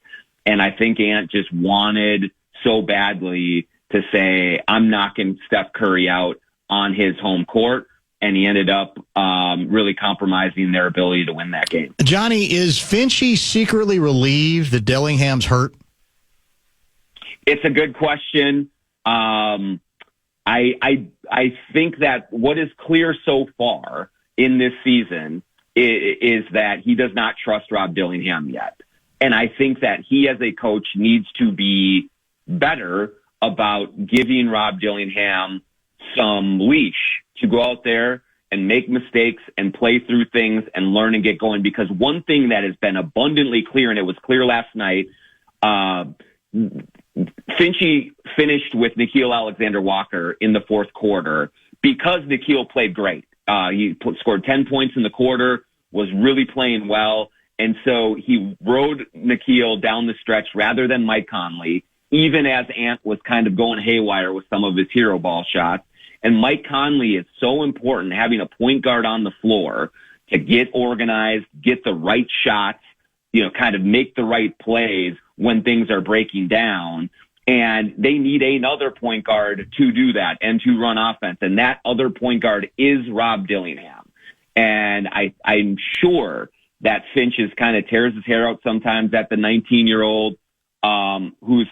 And I think Ant just wanted so badly to say, I'm knocking Steph Curry out on his home court. And he ended up really compromising their ability to win that game. Johnny, is Finchy secretly relieved that Dillingham's hurt? It's a good question. I think that what is clear so far in this season is that he does not trust Rob Dillingham yet. And I think that he as a coach needs to be better about giving Rob Dillingham some leash to go out there and make mistakes and play through things and learn and get going. Because one thing that has been abundantly clear, and it was clear last night, Finchy finished with Nickeil Alexander-Walker in the fourth quarter because Nickeil played great. He scored 10 points in the quarter, was really playing well. And so he rode Nickeil down the stretch rather than Mike Conley, even as Ant was kind of going haywire with some of his hero ball shots. And Mike Conley is so important, having a point guard on the floor to get organized, get the right shots, kind of make the right plays when things are breaking down. And they need another point guard to do that and to run offense. And that other point guard is Rob Dillingham. And I'm sure that Finch kind of tears his hair out sometimes at the 19-year-old who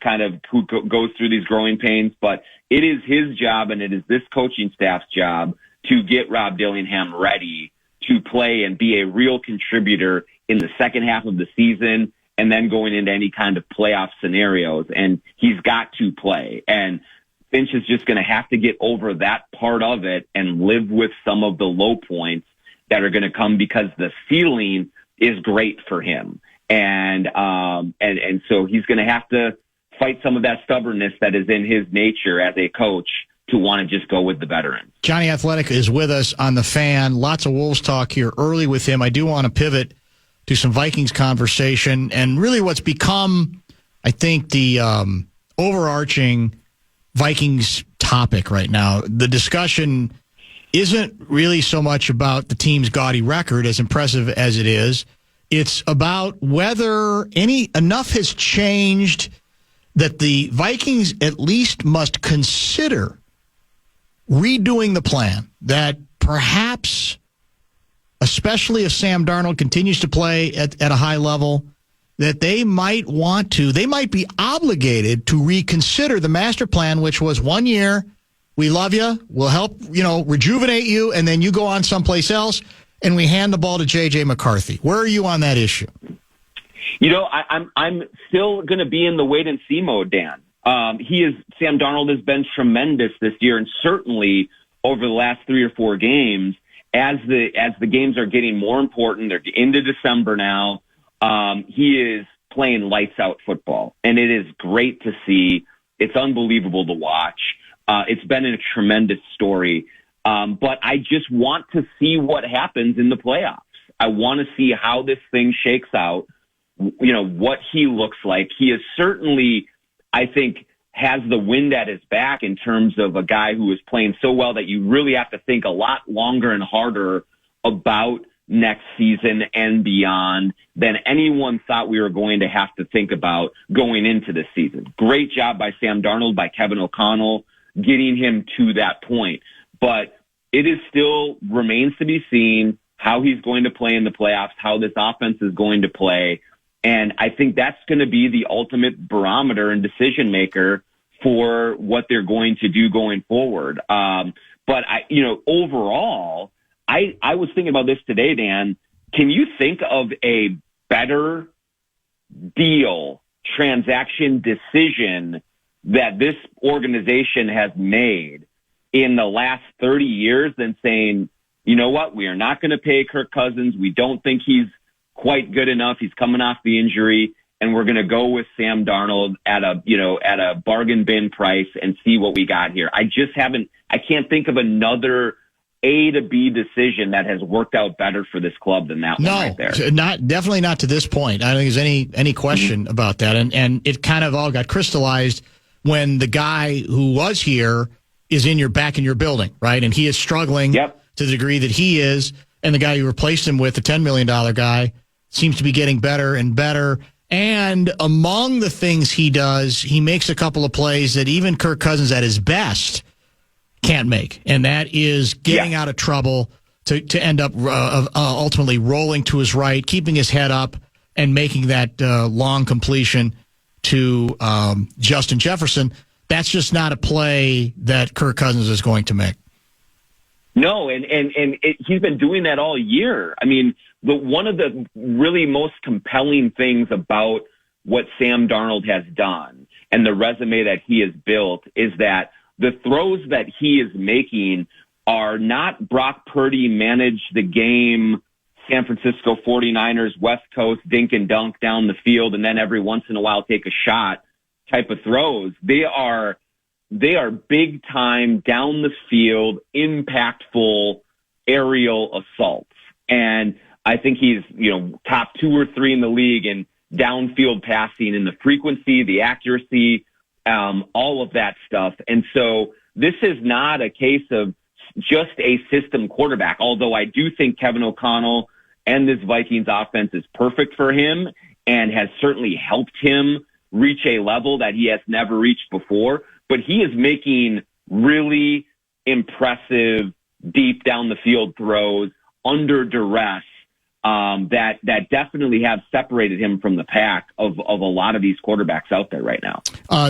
goes through these growing pains. But it is his job, and it is this coaching staff's job to get Rob Dillingham ready to play and be a real contributor in the second half of the season and then going into any kind of playoff scenarios. And he's got to play. And Finch is just going to have to get over that part of it and live with some of the low points that are going to come because the ceiling is great for him. And so he's going to have to fight some of that stubbornness that is in his nature as a coach to want to just go with the veterans. Jonny Athletic is with us on the Fan. Lots of Wolves talk here early with him. I do want to pivot to some Vikings conversation and really what's become, I think, the overarching Vikings topic right now. The discussion isn't really so much about the team's gaudy record, as impressive as it is. It's about whether enough has changed that the Vikings at least must consider redoing the plan, that perhaps, especially if Sam Darnold continues to play at a high level, that they might be obligated to reconsider the master plan, which was 1 year, we love you, we'll help, rejuvenate you, and then you go on someplace else, and we hand the ball to J.J. McCarthy. Where are you on that issue? I'm still going to be in the wait and see mode, Dan. Sam Darnold has been tremendous this year, and certainly over the last 3 or 4 games, as the games are getting more important, they're into December now. He is playing lights out football, and it is great to see. It's unbelievable to watch. It's been a tremendous story. But I just want to see what happens in the playoffs. I want to see how this thing shakes out, what he looks like. He is certainly, I think, has the wind at his back in terms of a guy who is playing so well that you really have to think a lot longer and harder about next season and beyond than anyone thought we were going to have to think about going into this season. Great job by Sam Darnold, by Kevin O'Connell, getting him to that point. But it is still remains to be seen how he's going to play in the playoffs, how this offense is going to play. And I think that's going to be the ultimate barometer and decision maker for what they're going to do going forward. But overall, I was thinking about this today, Dan. Can you think of a better deal, transaction, decision that this organization has made in the last 30 years than saying, you know what, we are not going to pay Kirk Cousins. We don't think he's quite good enough. He's coming off the injury, and we're going to go with Sam Darnold at a bargain bin price and see what we got here. I can't think of another A to B decision that has worked out better for this club than that one right there. Definitely not to this point. I don't think there's any question about that. And it kind of all got crystallized when the guy who was here is back in your building, right? And he is struggling to the degree that he is, and the guy you replaced him with, the $10 million guy, seems to be getting better and better. And among the things he does, he makes a couple of plays that even Kirk Cousins at his best can't make, and that is getting out of trouble to end up ultimately rolling to his right, keeping his head up, and making that long completion to Justin Jefferson. That's just not a play that Kirk Cousins is going to make. No, and he's been doing that all year. I mean, one of the really most compelling things about what Sam Darnold has done and the resume that he has built is that the throws that he is making are not Brock Purdy manage the game, San Francisco 49ers, West Coast, dink and dunk down the field, and then every once in a while take a shot type of throws. They are big time, down the field, impactful aerial assaults. And I think he's, top 2 or 3 in the league in downfield passing, in the frequency, the accuracy, all of that stuff. And so this is not a case of just a system quarterback, although I do think Kevin O'Connell and this Vikings offense is perfect for him and has certainly helped him reach a level that he has never reached before. But he is making really impressive, deep down the field throws under duress that definitely have separated him from the pack of a lot of these quarterbacks out there right now.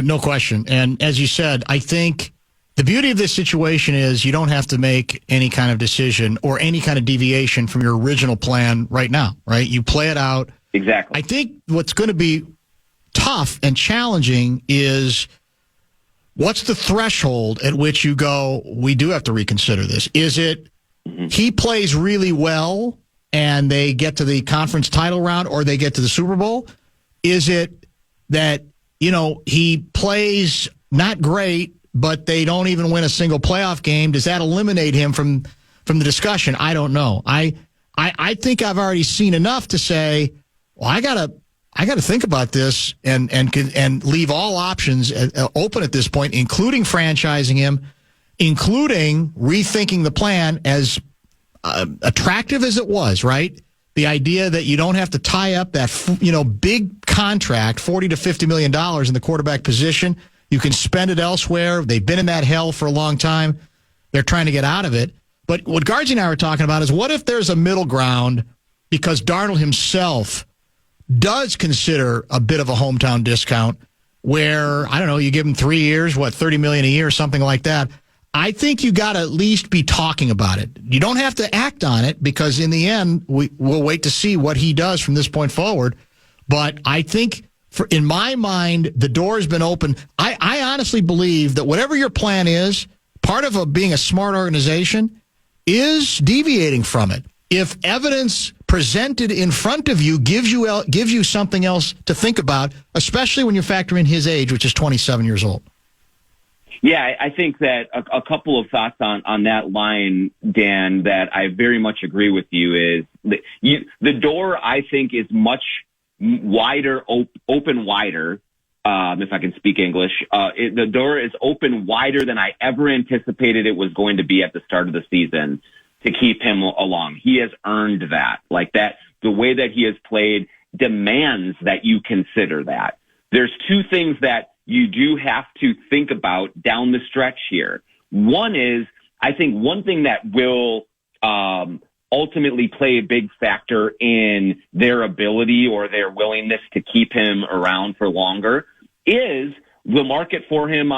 No question. And as you said, I think the beauty of this situation is you don't have to make any kind of decision or any kind of deviation from your original plan right now, right? You play it out. Exactly. I think what's going to be tough and challenging is what's the threshold at which you go, we do have to reconsider this? Is it he plays really well and they get to the conference title round or they get to the Super Bowl? Is it that, he plays not great, but they don't even win a single playoff game? Does that eliminate him from the discussion? I don't know. I think I've already seen enough to say, well, I got to think about this and leave all options open at this point, including franchising him, including rethinking the plan as attractive as it was, right? The idea that you don't have to tie up that, big contract, $40 to $50 million in the quarterback position. You can spend it elsewhere. They've been in that hell for a long time. They're trying to get out of it. But what Guardsy and I were talking about is what if there's a middle ground because Darnold himself does consider a bit of a hometown discount where, I don't know, you give him 3 years, $30 million a year or something like that. I think you got to at least be talking about it. You don't have to act on it because in the end, we'll wait to see what he does from this point forward. But I think, in my mind, the door has been open. I honestly believe that whatever your plan is, part of being a smart organization is deviating from it. If evidence presented in front of you gives you something else to think about, especially when you factor in his age, which is 27 years old. Yeah, I think that a couple of thoughts on that line, Dan, that I very much agree with you is the door, I think, is much wider, open wider, if I can speak English. The door is open wider than I ever anticipated it was going to be at the start of the season to keep him along. He has earned that. Like that, the way that he has played demands that you consider that. There's two things that you do have to think about down the stretch here. One is, I think one thing that will ultimately play a big factor in their ability or their willingness to keep him around for longer is the market for him,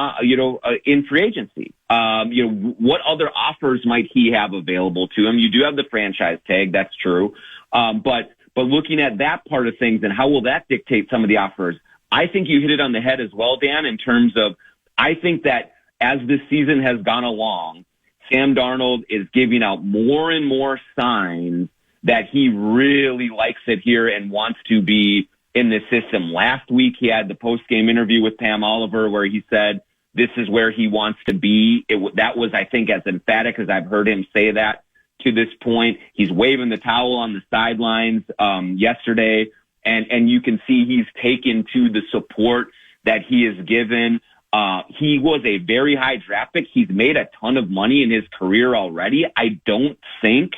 in free agency. What other offers might he have available to him? You do have the franchise tag, that's true. But looking at that part of things and how will that dictate some of the offers, I think you hit it on the head as well, Dan, in terms of, I think that as this season has gone along, Sam Darnold is giving out more and more signs that he really likes it here and wants to be in this system. Last week, he had the post-game interview with Pam Oliver where he said this is where he wants to be. That was, I think, as emphatic as I've heard him say that to this point. He's waving the towel on the sidelines yesterday, and you can see he's taken to the support that he is given. He was a very high draft pick. He's made a ton of money in his career already. I don't think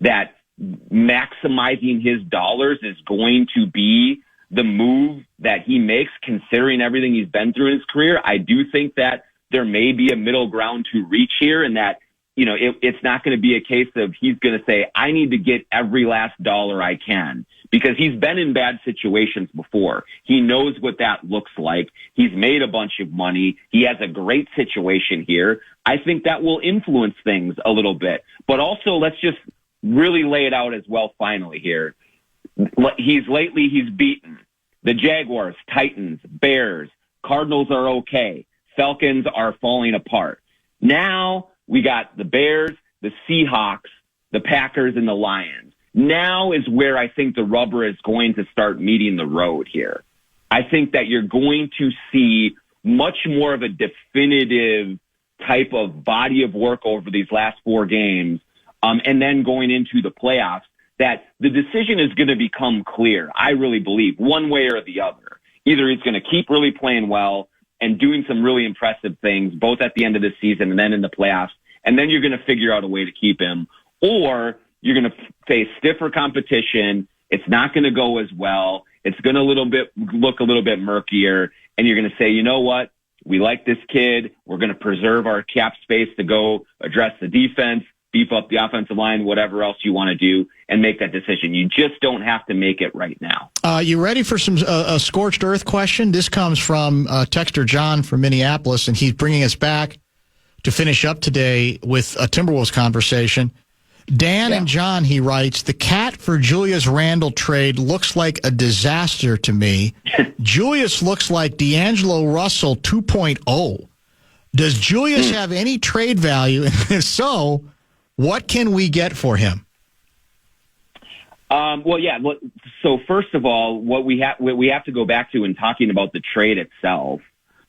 that maximizing his dollars is going to be the move that he makes, considering everything he's been through in his career. I do think that there may be a middle ground to reach here, and that, it's not going to be a case of he's going to say, I need to get every last dollar I can, because he's been in bad situations before. He knows what that looks like. He's made a bunch of money. He has a great situation here. I think that will influence things a little bit. But also, let's just really lay it out as well finally here. He's beaten the Jaguars, Titans, Bears, Cardinals are okay. Falcons are falling apart. Now we got the Bears, the Seahawks, the Packers, and the Lions. Now is where I think the rubber is going to start meeting the road here. I think that you're going to see much more of a definitive type of body of work over these last 4 games, and then going into the playoffs, that the decision is going to become clear, I really believe, one way or the other. Either he's going to keep really playing well and doing some really impressive things, both at the end of the season and then in the playoffs, and then you're going to figure out a way to keep him, or you're going to face stiffer competition. It's not going to go as well. It's going to look a little bit murkier, and you're going to say, you know what? We like this kid. We're going to preserve our cap space to go address the defense, beef up the offensive line, whatever else you want to do, and make that decision. You just don't have to make it right now. You ready for some a scorched earth question? This comes from texter John from Minneapolis, and he's bringing us back to finish up today with a Timberwolves conversation. Dan and John, he writes, the cat for Julius Randle trade looks like a disaster to me. Julius looks like D'Angelo Russell 2.0. Does Julius have any trade value? And if so, what can we get for him? So first of all, what we have to go back to in talking about the trade itself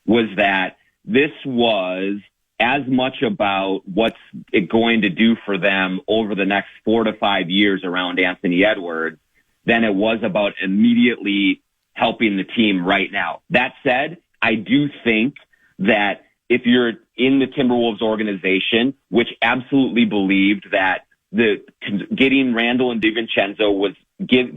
was that this was as much about what's it going to do for them over the next 4 to 5 years around Anthony Edwards than it was about immediately helping the team right now. That said, I do think that if you're in the Timberwolves organization, which absolutely believed that getting Randall and DiVincenzo gave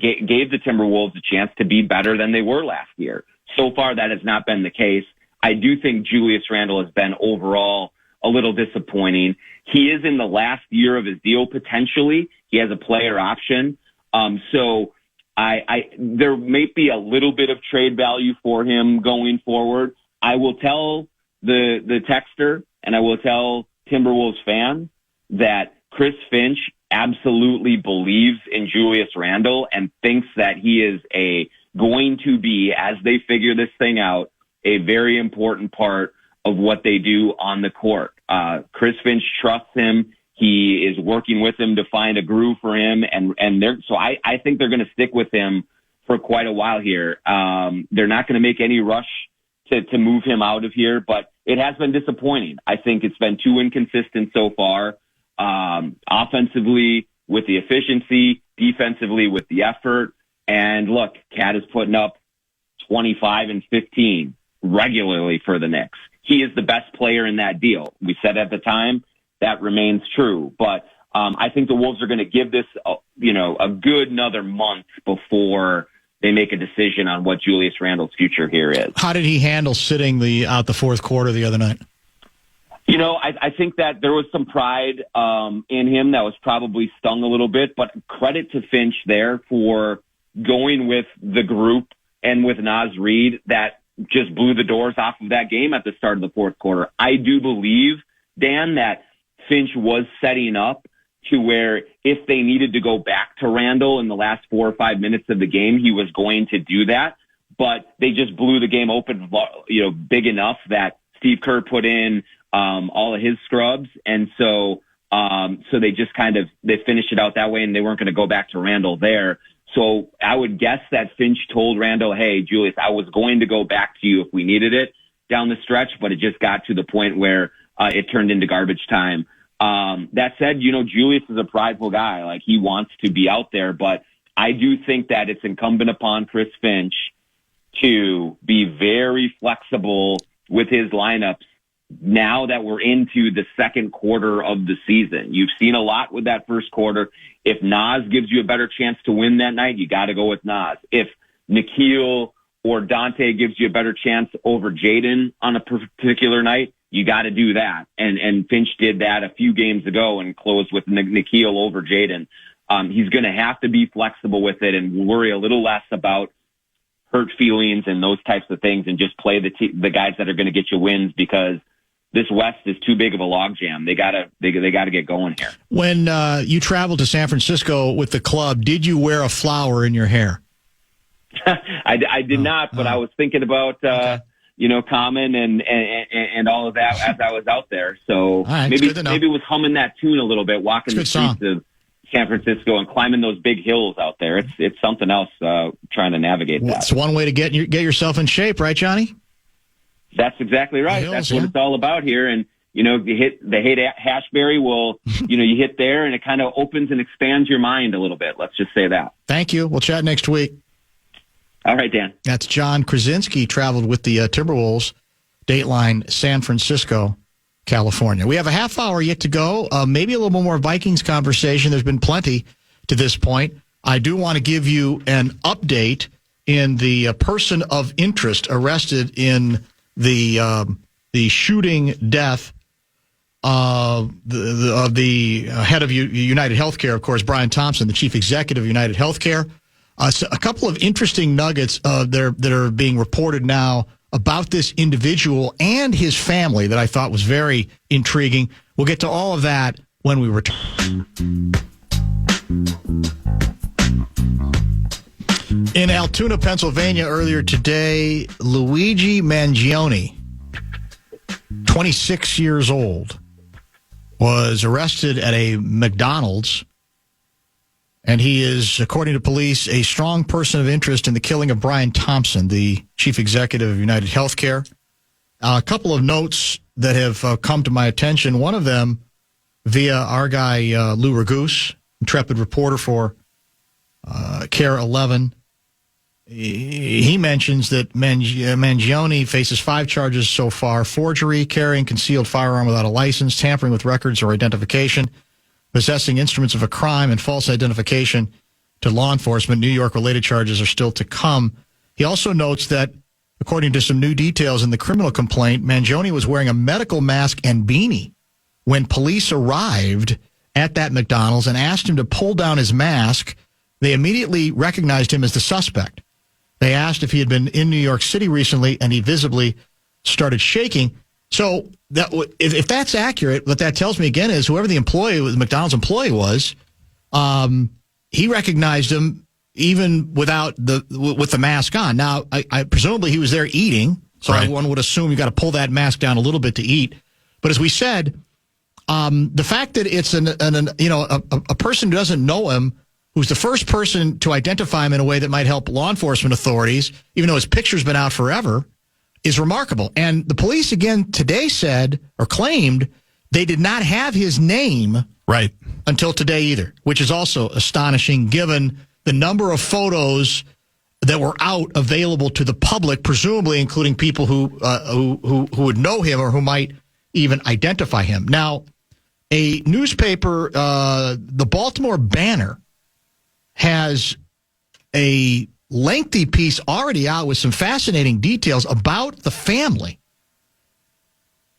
the Timberwolves a chance to be better than they were last year. So far, that has not been the case. I do think Julius Randle has been overall a little disappointing. He is in the last year of his deal, potentially. He has a player option. So there may be a little bit of trade value for him going forward. I will tell the texter, and I will tell Timberwolves fans that Chris Finch absolutely believes in Julius Randle and thinks that he is going to be, as they figure this thing out, a very important part of what they do on the court. Chris Finch trusts him. He is working with him to find a groove for him, so I think they're going to stick with him for quite a while here. They're not going to make any rush to move him out of here, but it has been disappointing. I think it's been too inconsistent so far, offensively with the efficiency, defensively with the effort. And look, Cat is putting up 25 and 15 regularly for the Knicks. He is the best player in that deal. We said at the time that remains true, but I think the Wolves are going to give this, a good another month before they make a decision on what Julius Randle's future here is. How did he handle sitting out the fourth quarter the other night? I think that there was some pride in him that was probably stung a little bit, but credit to Finch there for going with the group and with Naz Reid that just blew the doors off of that game at the start of the fourth quarter. I do believe, Dan, that Finch was setting up to where if they needed to go back to Randall in the last 4 or 5 minutes of the game, he was going to do that. But they just blew the game open, big enough that Steve Kerr put in all of his scrubs. And so they just they finished it out that way, and they weren't going to go back to Randall there. So I would guess that Finch told Randall, hey, Julius, I was going to go back to you if we needed it down the stretch, but it just got to the point where it turned into garbage time. That said, Julius is a prideful guy. Like, he wants to be out there, but I do think that it's incumbent upon Chris Finch to be very flexible with his lineups now that we're into the second quarter of the season. You've seen a lot with that first quarter. If Nas gives you a better chance to win that night, you got to go with Nas. If Nikhil or Dante gives you a better chance over Jaden on a particular night, you got to do that. And Finch did that a few games ago and closed with Nikhil over Jaden. He's going to have to be flexible with it and worry a little less about hurt feelings and those types of things, and just play the guys that are going to get you wins, because this West is too big of a logjam. They gotta get going here. When you traveled to San Francisco with the club, did you wear a flower in your hair? I did not, but I was thinking about Common and all of that as I was out there. So right, maybe was humming that tune a little bit, walking the streets of San Francisco and climbing those big hills out there. It's something else trying to navigate that. It's one way to get yourself in shape, right, Johnny? That's exactly right. Hills, that's what it's all about here. And, you hit Hashberry, you hit there, and it kind of opens and expands your mind a little bit. Let's just say that. Thank you. We'll chat next week. All right, Dan. That's John Krasinski, traveled with the Timberwolves, Dateline, San Francisco, California. We have a half hour yet to go. Maybe a little more Vikings conversation. There's been plenty to this point. I do want to give you an update in the person of interest arrested in the shooting death of the head of United Healthcare, of course, Brian Thompson, the chief executive of United Healthcare. So a couple of interesting nuggets that are being reported now about this individual and his family that I thought was very intriguing. We'll get to all of that when we return. In Altoona, Pennsylvania, earlier today, Luigi Mangione, 26 years old, was arrested at a McDonald's, and he is, according to police, a strong person of interest in the killing of Brian Thompson, the chief executive of United Healthcare. A couple of notes that have come to my attention, one of them via our guy Lou Raguse, intrepid reporter for Care 11. He mentions that Mangione faces 5 charges so far: forgery, carrying concealed firearm without a license, tampering with records or identification, possessing instruments of a crime, and false identification to law enforcement. New York-related charges are still to come. He also notes that, according to some new details in the criminal complaint, Mangione was wearing a medical mask and beanie when police arrived at that McDonald's and asked him to pull down his mask. They immediately recognized him as the suspect. They asked if he had been in New York City recently, and he visibly started shaking. So if that's accurate, what that tells me again is whoever the McDonald's employee was, he recognized him even with the mask on. Now, I presumably he was there eating, so right. One would assume you got to pull that mask down a little bit to eat. But as we said, the fact that it's a person who doesn't know him, who's the first person to identify him in a way that might help law enforcement authorities, even though his picture's been out forever, is remarkable. And the police again today said or claimed they did not have his name right until today either, which is also astonishing given the number of photos that were out available to the public, presumably including people who would know him or who might even identify him. Now, a newspaper, the Baltimore Banner, has a lengthy piece already out with some fascinating details about the family.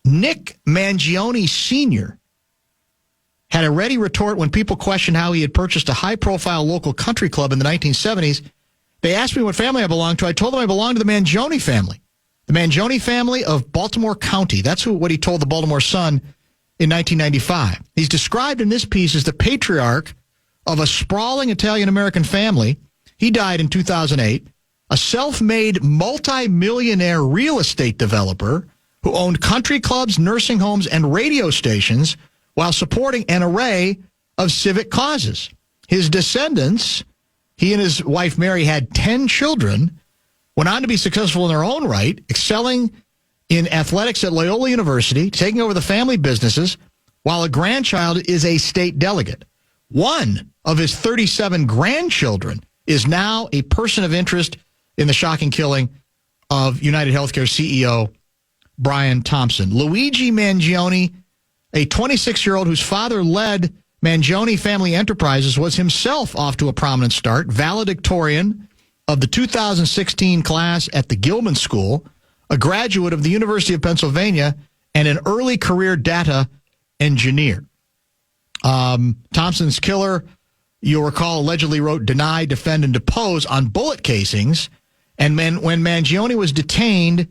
Nick Mangione Sr. had a ready retort when people questioned how he had purchased a high-profile local country club in the 1970s. They asked me what family I belonged to. I told them I belonged to the Mangione family. The Mangione family of Baltimore County. That's what he told the Baltimore Sun in 1995. He's described in this piece as the patriarch of a sprawling Italian-American family. He died in 2008. A self-made multi-millionaire real estate developer who owned country clubs, nursing homes, and radio stations while supporting an array of civic causes. His descendants, he and his wife Mary had 10 children, went on to be successful in their own right, excelling in athletics at Loyola University, taking over the family businesses, while a grandchild is a state delegate. One of his 37 grandchildren is now a person of interest in the shocking killing of United Healthcare CEO Brian Thompson. Luigi Mangione, a 26-year-old whose father led Mangione Family Enterprises, was himself off to a prominent start, valedictorian of the 2016 class at the Gilman School, a graduate of the University of Pennsylvania, and an early career data engineer. Thompson's killer, you'll recall, allegedly wrote "deny, defend, and depose" on bullet casings. And when Mangione was detained,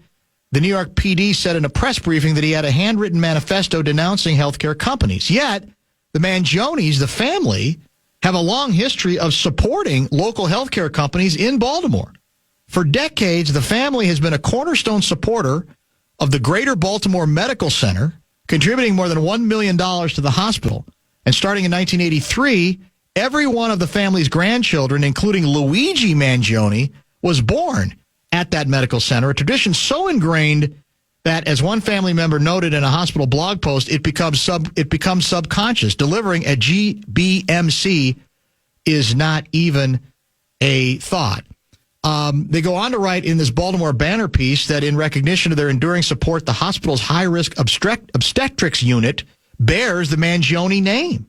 the New York PD said in a press briefing that he had a handwritten manifesto denouncing healthcare companies. Yet, the Mangiones, the family, have a long history of supporting local healthcare companies in Baltimore. For decades, the family has been a cornerstone supporter of the Greater Baltimore Medical Center, contributing more than $1 million to the hospital. And starting in 1983, every one of the family's grandchildren, including Luigi Mangione, was born at that medical center, a tradition so ingrained that, as one family member noted in a hospital blog post, it becomes subconscious. Delivering at GBMC is not even a thought. They go on to write in this Baltimore Banner piece that in recognition of their enduring support, the hospital's high-risk obstetrics unit bears the Mangione name.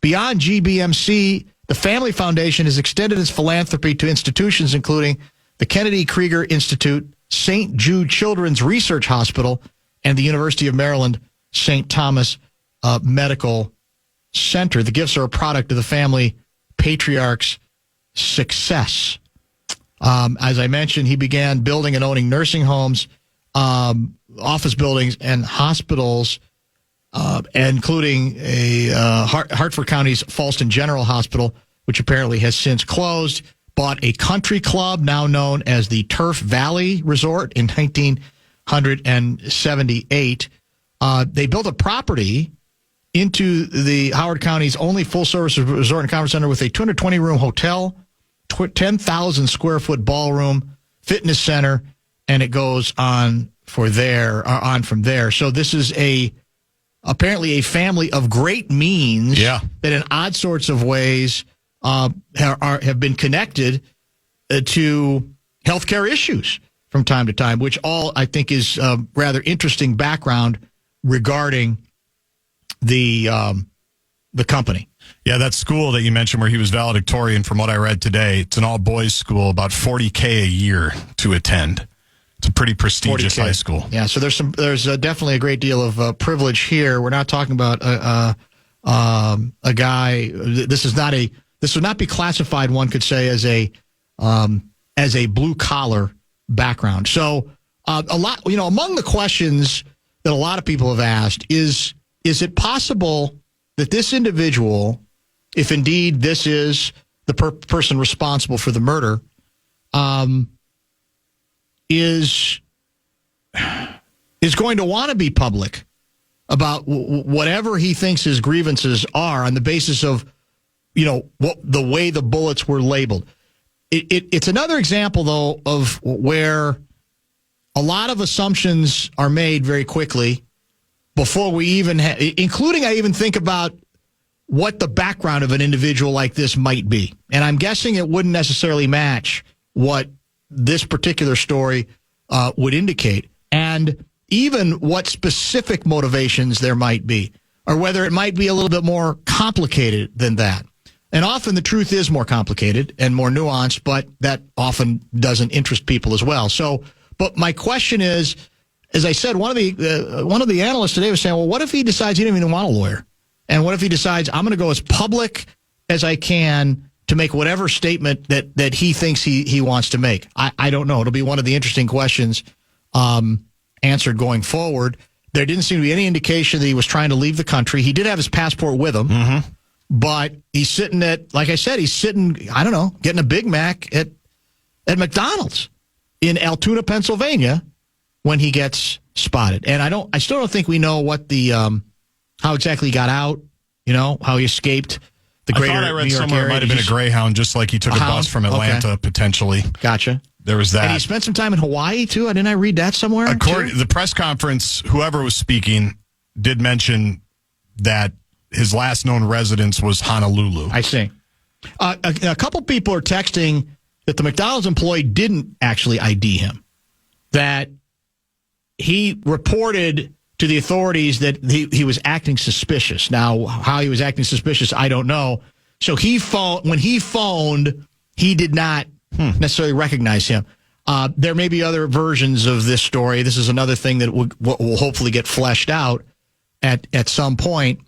Beyond GBMC, the Family Foundation has extended its philanthropy to institutions including the Kennedy Krieger Institute, St. Jude Children's Research Hospital, and the University of Maryland St. Thomas Medical Center. The gifts are a product of the family patriarch's success. As I mentioned, he began building and owning nursing homes, office buildings, and hospitals, including Hartford County's Falston General Hospital, which apparently has since closed. Bought a country club now known as the Turf Valley Resort in 1978. They built a property into the Howard County's only full-service resort and conference center with a 220-room hotel, 10,000 square foot ballroom, fitness center, and it goes on from there. So this is apparently a family of great means that in odd sorts of ways have been connected to healthcare issues from time to time, which all I think is rather interesting background regarding the company. Yeah, that school that you mentioned where he was valedictorian, from what I read today, it's an all-boys school, about $40K a year to attend. It's a pretty prestigious high school. Yeah, so there's definitely a great deal of privilege here. We're not talking about a guy. This would not be classified, one could say, as a blue collar background. So a lot, among the questions that a lot of people have asked is it possible that this individual, if indeed this is the person responsible for the murder, is going to want to be public about whatever he thinks his grievances are on the basis of, the way the bullets were labeled. It's another example, though, of where a lot of assumptions are made very quickly before we even including I even think about what the background of an individual like this might be. And I'm guessing it wouldn't necessarily match what this particular story would indicate, and even what specific motivations there might be, or whether it might be a little bit more complicated than that. And often the truth is more complicated and more nuanced, but that often doesn't interest people as well. So, but my question is, as I said, one of the analysts today was saying, well, what if he decides he doesn't even want a lawyer? And what if he decides, I'm going to go as public as I can to make whatever statement that he thinks he wants to make? I don't know. It'll be one of the interesting questions answered going forward. There didn't seem to be any indication that he was trying to leave the country. He did have his passport with him, but he's sitting at, like I said, I don't know, getting a Big Mac at McDonald's in Altoona, Pennsylvania, when he gets spotted. And I still don't think we know what how exactly he got out, how he escaped the greater I thought I read New York somewhere area. it might have been a Greyhound, just like he took a bus from Atlanta, potentially. Gotcha. There was that. And he spent some time in Hawaii, too? Didn't I read that somewhere? According to the press conference, whoever was speaking did mention that his last known residence was Honolulu. I see. A couple people are texting that the McDonald's employee didn't actually ID him, that he reported to the authorities that he was acting suspicious. Now, how he was acting suspicious, I don't know. So when he phoned, he did not necessarily recognize him. There may be other versions of this story. This is another thing that will hopefully get fleshed out at some point.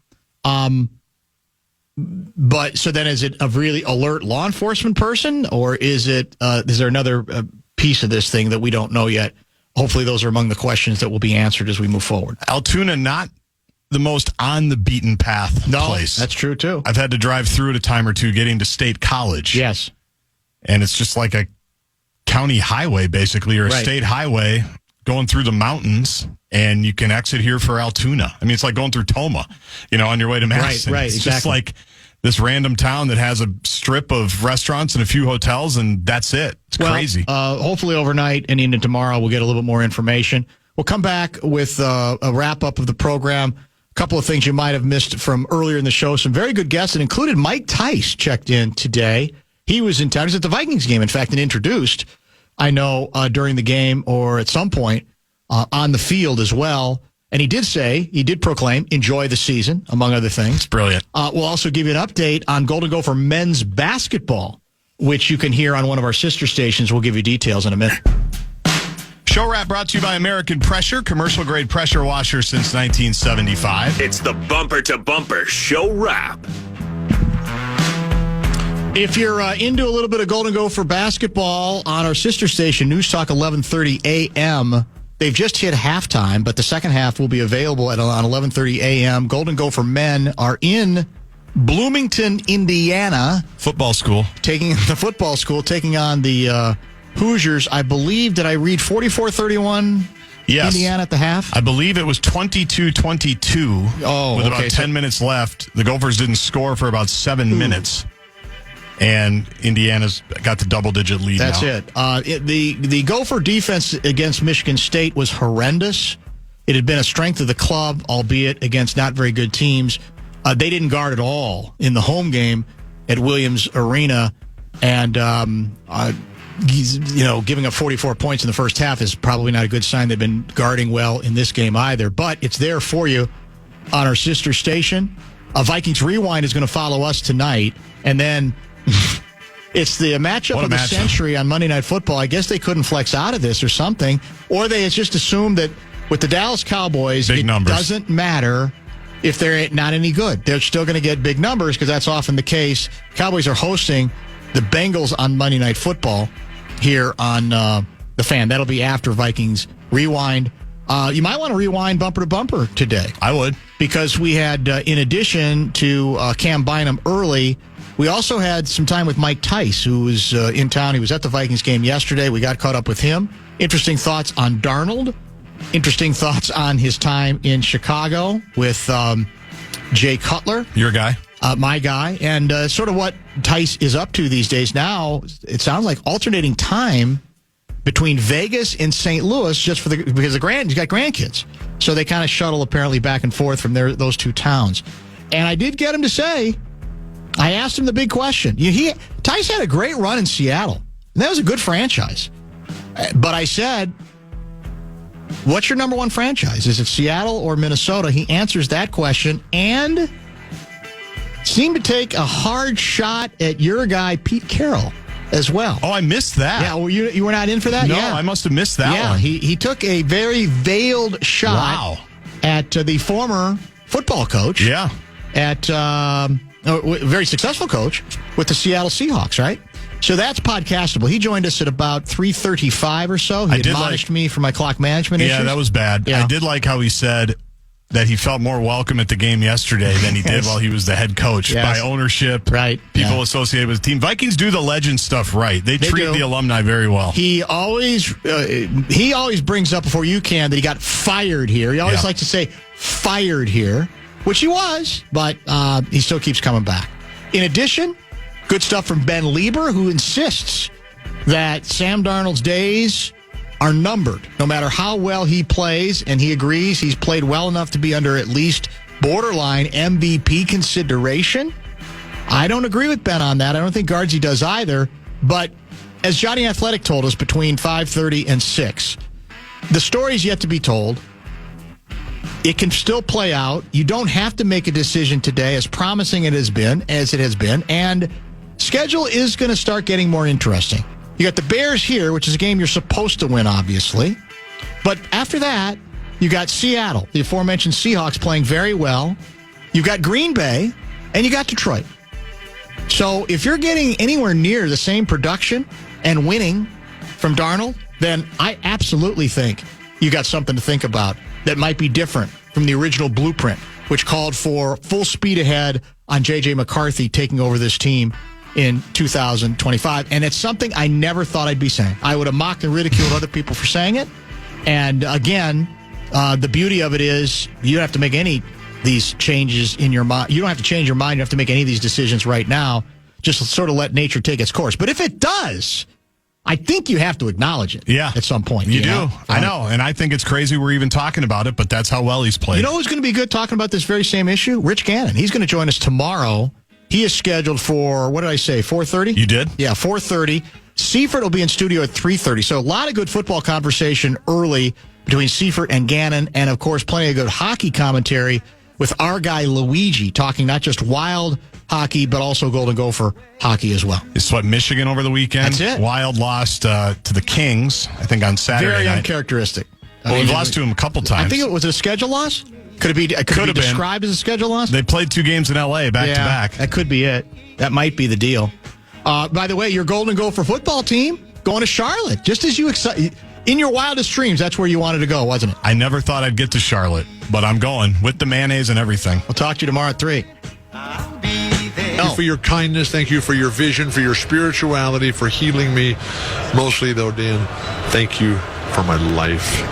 But so then, is it a really alert law enforcement person, or is there another piece of this thing that we don't know yet? Hopefully those are among the questions that will be answered as we move forward. Altoona, not the most on the beaten path place. That's true too. I've had to drive through it a time or two getting to State College. Yes. And it's just like a county highway, basically, or a state highway going through the mountains, and you can exit here for Altoona. I mean, it's like going through Toma, on your way to Madison. Right, it's exactly. just like this random town that has a strip of restaurants and a few hotels, and that's it. It's crazy. Hopefully overnight and into tomorrow we'll get a little bit more information. We'll come back with a wrap-up of the program. A couple of things you might have missed from earlier in the show. Some very good guests, that included Mike Tice checked in today. He was in town. He was at the Vikings game, in fact, and introduced, I know, during the game or at some point on the field as well. And he did proclaim, enjoy the season, among other things. It's brilliant. We'll also give you an update on Golden Gopher men's basketball, which you can hear on one of our sister stations. We'll give you details in a minute. Show wrap brought to you by American Pressure, commercial-grade pressure washer since 1975. It's the bumper-to-bumper show wrap. If you're into a little bit of Golden Gopher basketball on our sister station, News Talk 1130 a.m., they've just hit halftime, but the second half will be available on 11:30 a.m. Golden Gopher men are in Bloomington, Indiana. Football school. Taking on the Hoosiers. I believe, did I read 44-31 Yes. Indiana at the half? I believe it was 22-22 with about 10 minutes left. The Gophers didn't score for about 7 minutes. And Indiana's got the double-digit lead That's now. it. The Gopher defense against Michigan State was horrendous. It had been a strength of the club, albeit against not very good teams. They didn't guard at all in the home game at Williams Arena. And, giving up 44 points in the first half is probably not a good sign. They've been guarding well in this game either. But it's there for you on our sister station. Vikings Rewind is going to follow us tonight. And then... It's the matchup of the century on Monday Night Football. I guess they couldn't flex out of this or something. Or they just assumed that with the Dallas Cowboys, doesn't matter if they're not any good. They're still going to get big numbers because that's often the case. Cowboys are hosting the Bengals on Monday Night Football here on the Fan. That'll be after Vikings Rewind. You might want to rewind bumper to bumper today. I would. Because we had, in addition to Cam Bynum early, we also had some time with Mike Tice, who was in town. He was at the Vikings game yesterday. We got caught up with him. Interesting thoughts on Darnold. Interesting thoughts on his time in Chicago with Jay Cutler. Your guy. My guy. And sort of what Tice is up to these days now. It sounds like alternating time between Vegas and St. Louis just because he's got grandkids. So they kind of shuttle apparently back and forth from those two towns. And I did get him to say... I asked him the big question. Tice had a great run in Seattle. And that was a good franchise. But I said, what's your number one franchise? Is it Seattle or Minnesota? He answers that question and seemed to take a hard shot at your guy, Pete Carroll, as well. Oh, I missed that. Yeah, well, you were not in for that? No, yeah. I must have missed that one. He took a very veiled shot at the former football coach. Yeah. At... a very successful coach with the Seattle Seahawks, right? So that's podcastable. He joined us at about 3:35 or so. He admonished me for my clock management issues. Yeah, that was bad. Yeah. I did like how he said that he felt more welcome at the game yesterday than he did while he was the head coach by ownership, right? People associated with the team. Vikings do the legend stuff right. They treat the alumni very well. He always brings up before you can that he got fired here. He always likes to say fired here, which he was, but he still keeps coming back. In addition, good stuff from Ben Leber, who insists that Sam Darnold's days are numbered, no matter how well he plays, and he agrees he's played well enough to be under at least borderline MVP consideration. I don't agree with Ben on that. I don't think Guardsy does either. But as Jonny Athletic told us between 5:30 and 6, the story's yet to be told. It can still play out. You don't have to make a decision today, as promising it has been, and schedule is going to start getting more interesting. You got the Bears here, which is a game you're supposed to win, obviously. But after that, you got Seattle, the aforementioned Seahawks playing very well. You got Green Bay, and you got Detroit. So if you're getting anywhere near the same production and winning from Darnold, then I absolutely think you got something to think about that might be different from the original blueprint, which called for full speed ahead on J.J. McCarthy taking over this team in 2025. And it's something I never thought I'd be saying. I would have mocked and ridiculed other people for saying it. And again, the beauty of it is you don't have to make any of these changes in your mind. You don't have to change your mind. You don't have to make any of these decisions right now. Just sort of let nature take its course. But if it does, I think you have to acknowledge it at some point. You do. I know. And I think it's crazy we're even talking about it, but that's how well he's played. You know who's going to be good talking about this very same issue? Rich Gannon. He's going to join us tomorrow. He is scheduled for, what did I say, 4:30? You did? Yeah, 4:30. Seifert will be in studio at 3:30. So a lot of good football conversation early between Seifert and Gannon, and, of course, plenty of good hockey commentary with our guy Luigi, talking not just Wild hockey, but also Golden Gopher hockey as well. He swept Michigan over the weekend. That's it. Wild lost to the Kings, I think, on Saturday Very night. uncharacteristic. Well, we've lost to him a couple times. I think it was a schedule loss. Could it be described as a schedule loss? They played 2 games in L.A. back to back. That could be it. That might be the deal. By the way, your Golden Gopher football team going to Charlotte. Just as you in your wildest dreams, that's where you wanted to go, wasn't it? I never thought I'd get to Charlotte, but I'm going with the mayonnaise and everything. We'll talk to you tomorrow at 3. Thank you for your kindness. Thank you for your vision, for your spirituality, for healing me. Mostly, though, Dan, thank you for my life.